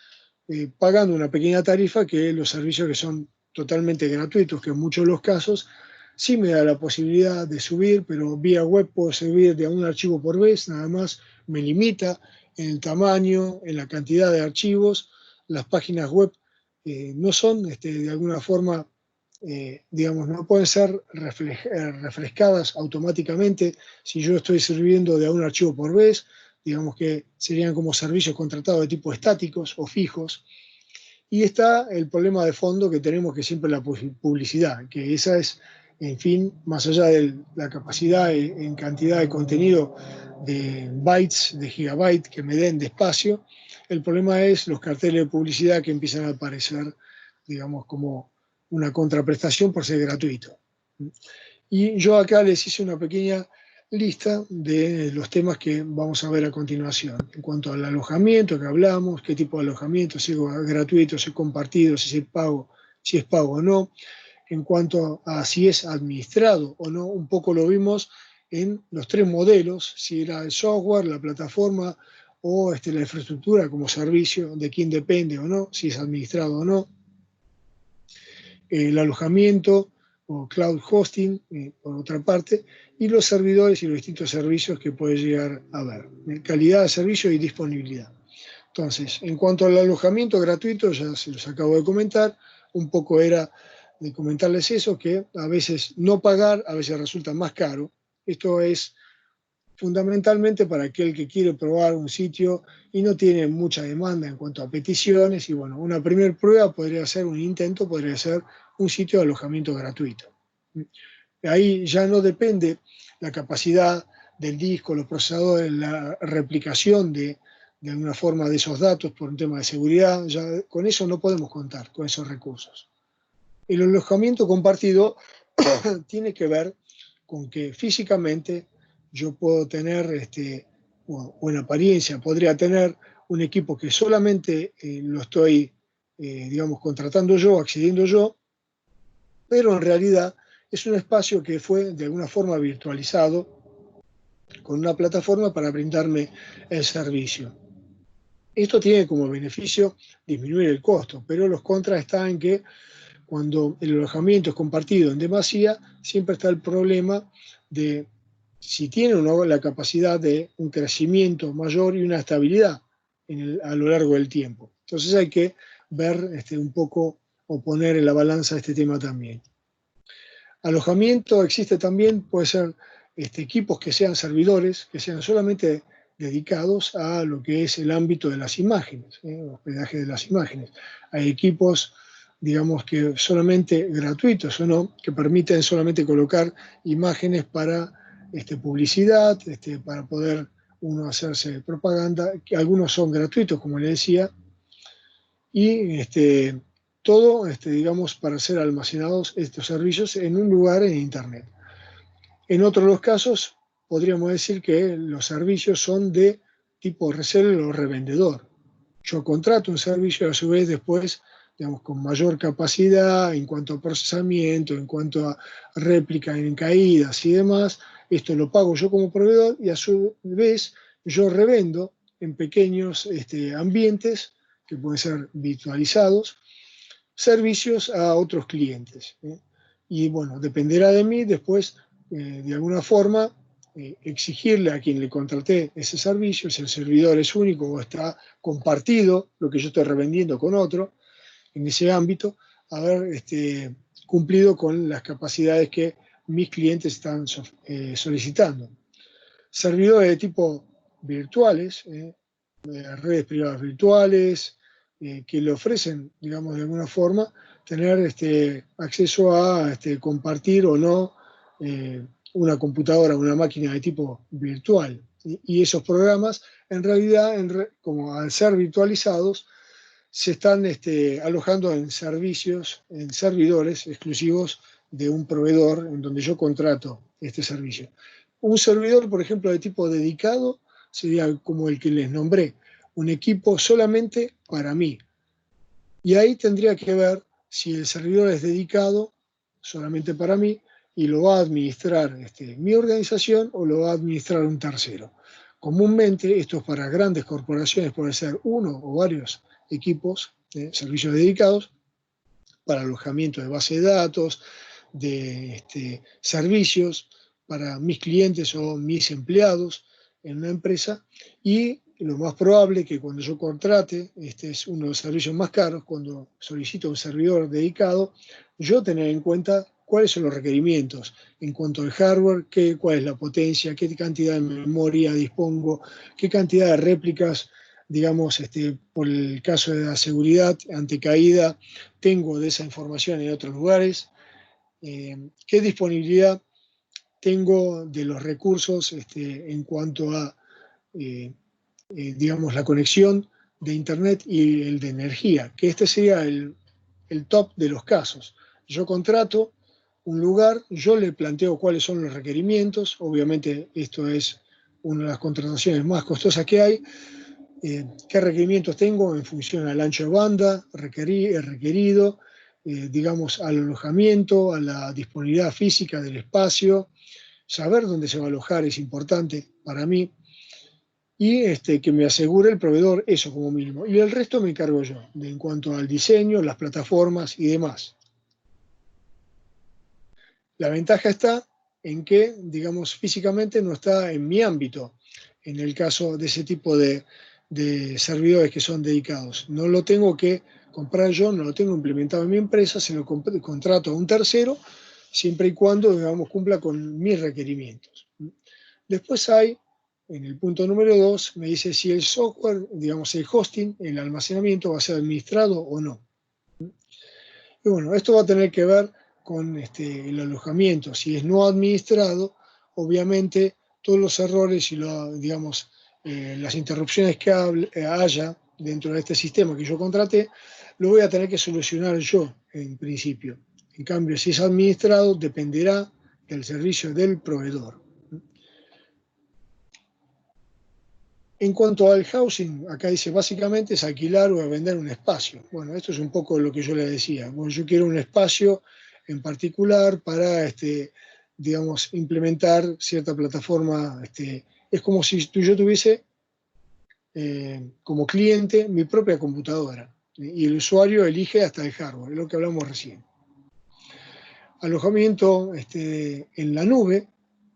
pagando una pequeña tarifa que los servicios que son totalmente gratuitos, que en muchos de los casos sí me da la posibilidad de subir, pero vía web puedo subir de un archivo por vez, nada más me limita en el tamaño, en la cantidad de archivos. Las páginas web no son de alguna forma, digamos, no pueden ser refrescadas automáticamente si yo estoy sirviendo de un archivo por vez, digamos que serían como servicios contratados de tipo estáticos o fijos. Y está el problema de fondo que tenemos, que siempre la publicidad, que esa es, en fin, más allá de la capacidad en cantidad de contenido de bytes, de gigabytes que me den de espacio, el problema es los carteles de publicidad que empiezan a aparecer, digamos, como una contraprestación por ser gratuito. Y yo acá les hice una pequeña lista de los temas que vamos a ver a continuación. En cuanto al alojamiento que hablamos, qué tipo de alojamiento, si es gratuito, si es compartido, si es pago o no. En cuanto a si es administrado o no, un poco lo vimos en los tres modelos, si era el software, la plataforma o la infraestructura como servicio, de quién depende o no, si es administrado o no. El alojamiento o cloud hosting, por otra parte, y los servidores y los distintos servicios que puede llegar a haber. Calidad de servicio y disponibilidad. Entonces, en cuanto al alojamiento gratuito, ya se los acabo de comentar, un poco era de comentarles eso, que a veces no pagar, a veces resulta más caro. Esto es fundamentalmente para aquel que quiere probar un sitio y no tiene mucha demanda en cuanto a peticiones. Y bueno, una primera prueba podría ser, un intento podría ser un sitio de alojamiento gratuito. Ahí ya no depende la capacidad del disco, los procesadores, la replicación de alguna forma de esos datos por un tema de seguridad. Ya con eso no podemos contar, con esos recursos. El alojamiento compartido tiene que ver con que físicamente yo puedo tener, o en apariencia podría tener un equipo que solamente lo estoy, digamos, contratando yo, accediendo yo, pero en realidad es un espacio que fue de alguna forma virtualizado con una plataforma para brindarme el servicio. Esto tiene como beneficio disminuir el costo, pero los contras están en que cuando el alojamiento es compartido en demasía, siempre está el problema de si tiene o no la capacidad de un crecimiento mayor y una estabilidad a lo largo del tiempo. Entonces hay que ver un poco o poner en la balanza este tema también. Alojamiento existe también, puede ser equipos que sean servidores, que sean solamente dedicados a lo que es el ámbito de las imágenes, hospedaje de las imágenes. Hay equipos, digamos, que solamente gratuitos o no, que permiten solamente colocar imágenes para publicidad, para poder uno hacerse propaganda, que algunos son gratuitos, como le decía, y todo, digamos, para ser almacenados estos servicios en un lugar en Internet. En otros de los casos, podríamos decir que los servicios son de tipo reseller o revendedor. Yo contrato un servicio y a su vez después, digamos, con mayor capacidad en cuanto a procesamiento, en cuanto a réplica en caídas y demás, esto lo pago yo como proveedor y a su vez yo revendo en pequeños ambientes que pueden ser virtualizados, servicios a otros clientes. Y bueno, dependerá de mí después, de alguna forma, exigirle a quien le contraté ese servicio, si el servidor es único o está compartido, lo que yo estoy revendiendo con otro, en ese ámbito, haber cumplido con las capacidades que mis clientes están solicitando. Servidores de tipo virtuales, redes privadas virtuales, que le ofrecen, digamos, de alguna forma, tener acceso a compartir o no una computadora, una máquina de tipo virtual. Y esos programas, en realidad, como al ser virtualizados, se están alojando en servicios, en servidores exclusivos de un proveedor en donde yo contrato este servicio. Un servidor, por ejemplo, de tipo dedicado sería como el que les nombré, un equipo solamente para mí. Y ahí tendría que ver si el servidor es dedicado solamente para mí y lo va a administrar mi organización o lo va a administrar un tercero. Comúnmente, esto es para grandes corporaciones, puede ser uno o varios equipos de servicios dedicados para alojamiento de base de datos, de servicios para mis clientes o mis empleados en una empresa, y lo más probable que cuando yo contrate, este es uno de los servicios más caros, cuando solicito un servidor dedicado, yo tener en cuenta cuáles son los requerimientos en cuanto al hardware, cuál es la potencia, qué cantidad de memoria dispongo, qué cantidad de réplicas, digamos, por el caso de la seguridad ante caída, tengo de esa información en otros lugares, qué disponibilidad tengo de los recursos en cuanto a, digamos, la conexión de Internet y el de energía, que este sería el top de los casos. Yo contrato un lugar, yo le planteo cuáles son los requerimientos, obviamente esto es una de las contrataciones más costosas que hay, qué requerimientos tengo en función al ancho de banda requerido, digamos, al alojamiento, a la disponibilidad física del espacio. Saber dónde se va a alojar es importante para mí, y que me asegure el proveedor eso como mínimo. Y el resto me encargo yo, en cuanto al diseño, las plataformas y demás. La ventaja está en que, digamos, físicamente no está en mi ámbito, en el caso de ese tipo de servidores que son dedicados. No lo tengo que comprar yo, no lo tengo implementado en mi empresa, se lo contrato a un tercero, siempre y cuando, digamos, cumpla con mis requerimientos. Después hay, en el punto número 2, me dice si el software, digamos, el hosting, el almacenamiento va a ser administrado o no. Y bueno, esto va a tener que ver con el alojamiento. Si es no administrado, obviamente todos los errores y digamos, las interrupciones que haya dentro de este sistema que yo contraté, lo voy a tener que solucionar yo en principio. En cambio, si es administrado, dependerá del servicio del proveedor. En cuanto al housing, acá dice básicamente es alquilar o vender un espacio. Bueno, esto es un poco lo que yo le decía. Bueno, yo quiero un espacio en particular para, digamos, implementar cierta plataforma. Es como si yo tuviese como cliente mi propia computadora y el usuario elige hasta el hardware, es lo que hablamos recién. Alojamiento en la nube,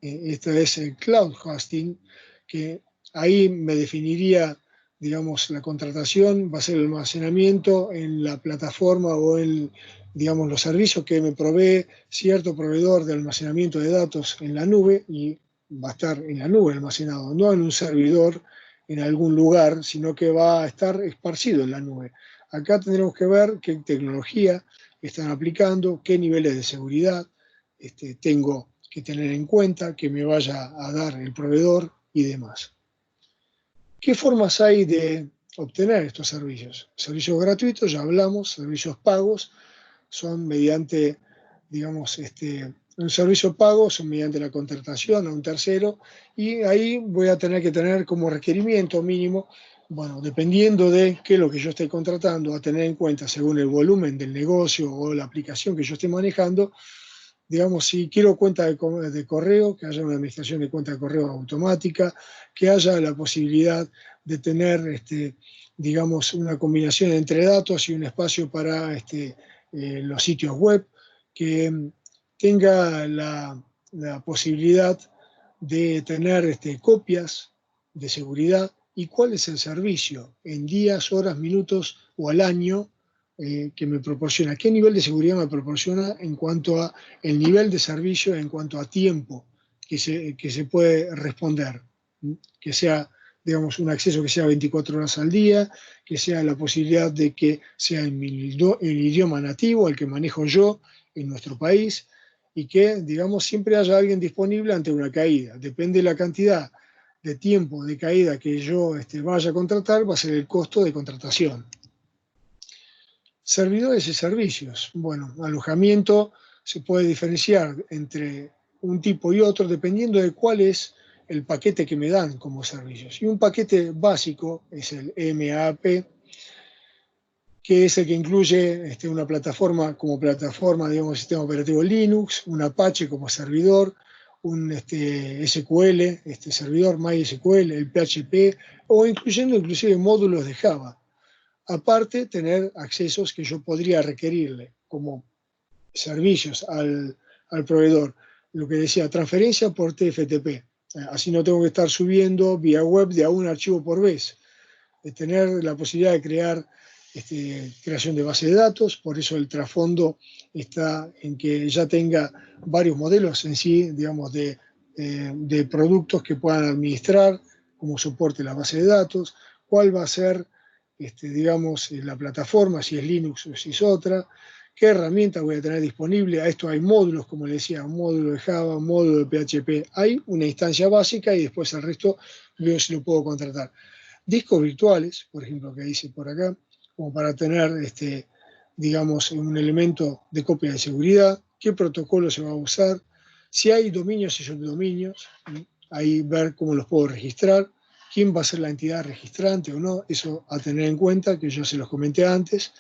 esta es el cloud hosting, que ahí me definiría, digamos, la contratación, va a ser el almacenamiento en la plataforma o en, digamos, los servicios que me provee cierto proveedor de almacenamiento de datos en la nube, y va a estar en la nube almacenado, no en un servidor en algún lugar, sino que va a estar esparcido en la nube. Acá tendremos que ver qué tecnología están aplicando, qué niveles de seguridad tengo que tener en cuenta, que me vaya a dar el proveedor y demás. ¿Qué formas hay de obtener estos servicios? Servicios gratuitos, ya hablamos, servicios pagos, son mediante, digamos, un servicio pago, son mediante la contratación a un tercero, y ahí voy a tener que tener como requerimiento mínimo, bueno, dependiendo de qué es lo que yo esté contratando, a tener en cuenta según el volumen del negocio o la aplicación que yo esté manejando, digamos, si quiero cuenta de correo, que haya una administración de cuenta de correo automática, que haya la posibilidad de tener, digamos, una combinación entre datos y un espacio para los sitios web, que tenga la posibilidad de tener copias de seguridad y cuál es el servicio en días, horas, minutos o al año que me proporciona, qué nivel de seguridad me proporciona en cuanto a el nivel de servicio, en cuanto a tiempo que se puede responder, que sea, digamos, un acceso que sea 24 horas al día, que sea la posibilidad de que sea en el idioma nativo, el que manejo yo en nuestro país, y que, digamos, siempre haya alguien disponible ante una caída. Depende de la cantidad de tiempo de caída que yo vaya a contratar, va a ser el costo de contratación. Servidores y servicios. Bueno, alojamiento se puede diferenciar entre un tipo y otro dependiendo de cuál es el paquete que me dan como servicios. Y un paquete básico es el MAP, que es el que incluye una plataforma como plataforma, digamos, sistema operativo Linux, un Apache como servidor, un SQL, servidor MySQL, el PHP, o incluyendo inclusive módulos de Java. Aparte, tener accesos que yo podría requerirle como servicios al proveedor. Lo que decía, transferencia por TFTP. Así no tengo que estar subiendo vía web de a un archivo por vez. Tener la posibilidad de crear creación de base de datos, por eso el trasfondo está en que ya tenga varios modelos en sí, digamos, de productos que puedan administrar como soporte la base de datos, cuál va a ser, digamos, la plataforma, si es Linux o si es otra, qué herramientas voy a tener disponible. A esto hay módulos, como le decía, un módulo de Java, un módulo de PHP. Hay una instancia básica y después el resto veo si lo puedo contratar. Discos virtuales, por ejemplo, que dice por acá, como para tener, digamos, un elemento de copia de seguridad, qué protocolo se va a usar, si hay dominios y subdominios, ahí ver cómo los puedo registrar, quién va a ser la entidad registrante o no, eso a tener en cuenta, que yo se los comenté antes,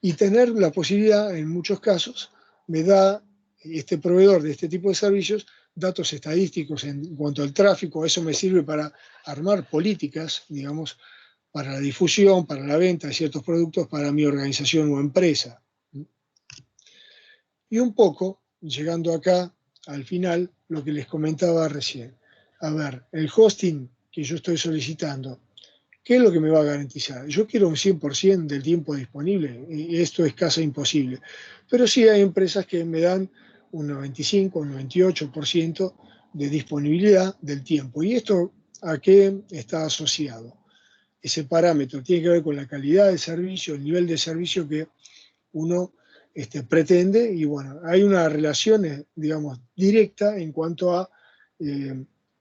y tener la posibilidad, en muchos casos, me da este proveedor de este tipo de servicios datos estadísticos en cuanto al tráfico. Eso me sirve para armar políticas, digamos, para la difusión, para la venta de ciertos productos para mi organización o empresa. Y un poco, llegando acá al final, lo que les comentaba recién. A ver, el hosting que yo estoy solicitando, ¿qué es lo que me va a garantizar? Yo quiero un 100% del tiempo disponible y esto es casi imposible. Pero sí hay empresas que me dan un 95, un 98% de disponibilidad del tiempo. ¿Y esto a qué está asociado? Ese parámetro tiene que ver con la calidad del servicio, el nivel de servicio que uno pretende y bueno, hay una relación, digamos, directa en cuanto a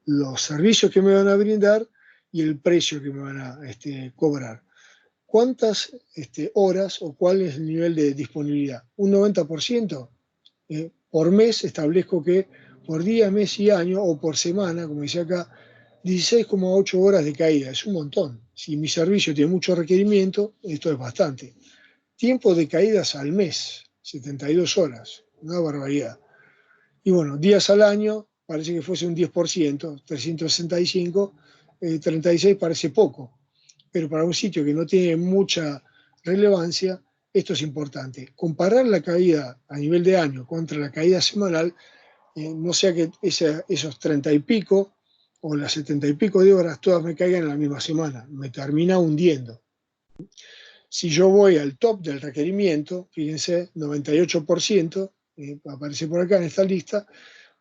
los servicios que me van a brindar y el precio que me van a cobrar. ¿Cuántas horas o cuál es el nivel de disponibilidad? Un 90%. Por mes establezco que por día, mes y año, o por semana, como dice acá, 16,8 horas de caída. Es un montón. Si mi servicio tiene mucho requerimiento, esto es bastante. Tiempo de caídas al mes, 72 horas. Una barbaridad. Y bueno, días al año, parece que fuese un 10%, 365, 36 parece poco, pero para un sitio que no tiene mucha relevancia, esto es importante. Comparar la caída a nivel de año contra la caída semanal, no sea que esos 30 y pico o las 70 y pico de horas todas me caigan en la misma semana, me termina hundiendo. Si yo voy al top del requerimiento, fíjense, 98%, aparece por acá en esta lista,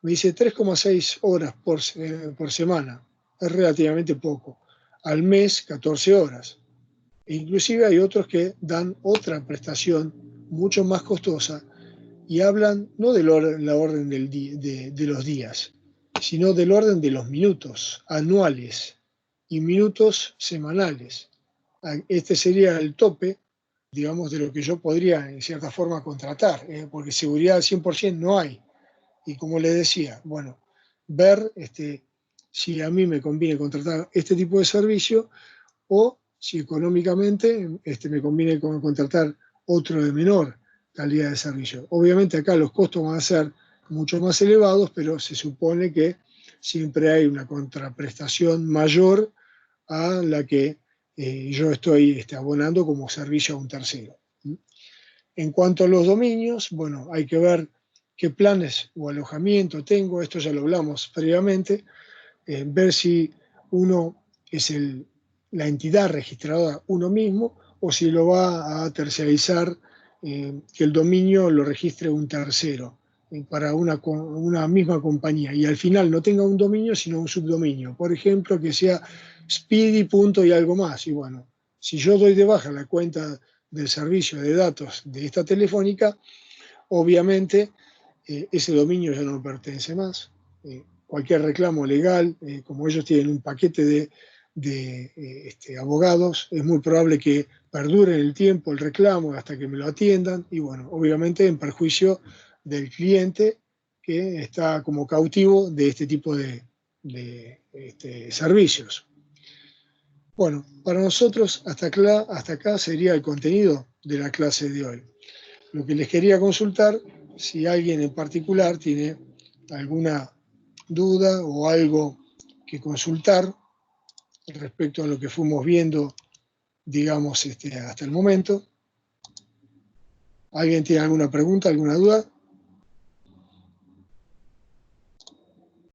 me dice 3,6 horas por semana. Es relativamente poco. Al mes, 14 horas. E inclusive hay otros que dan otra prestación mucho más costosa y hablan no de la orden de los días, sino del orden de los minutos anuales y minutos semanales. Este sería el tope, digamos, de lo que yo podría en cierta forma contratar, porque seguridad al 100% no hay. Y como le decía, bueno, ver si a mí me conviene contratar este tipo de servicio o si económicamente me conviene contratar otro de menor calidad de servicio. Obviamente acá los costos van a ser mucho más elevados, pero se supone que siempre hay una contraprestación mayor a la que yo estoy abonando como servicio a un tercero. En cuanto a los dominios, bueno, hay que ver qué planes o alojamiento tengo, esto ya lo hablamos previamente, ver si uno es la entidad registrada uno mismo o si lo va a terciarizar, que el dominio lo registre un tercero para una misma compañía y al final no tenga un dominio sino un subdominio. Por ejemplo, que sea Speedy punto y algo más. Y bueno, si yo doy de baja la cuenta del servicio de datos de esta telefónica, obviamente ese dominio ya no me pertenece más. Cualquier reclamo legal, como ellos tienen un paquete abogados, es muy probable que perdure en el tiempo el reclamo hasta que me lo atiendan y bueno, obviamente en perjuicio del cliente que está como cautivo de este tipo de servicios. Bueno, para nosotros hasta acá sería el contenido de la clase de hoy. Lo que les quería consultar, si alguien en particular tiene alguna duda o algo que consultar respecto a lo que fuimos viendo, digamos, hasta el momento. ¿Alguien tiene alguna pregunta, alguna duda?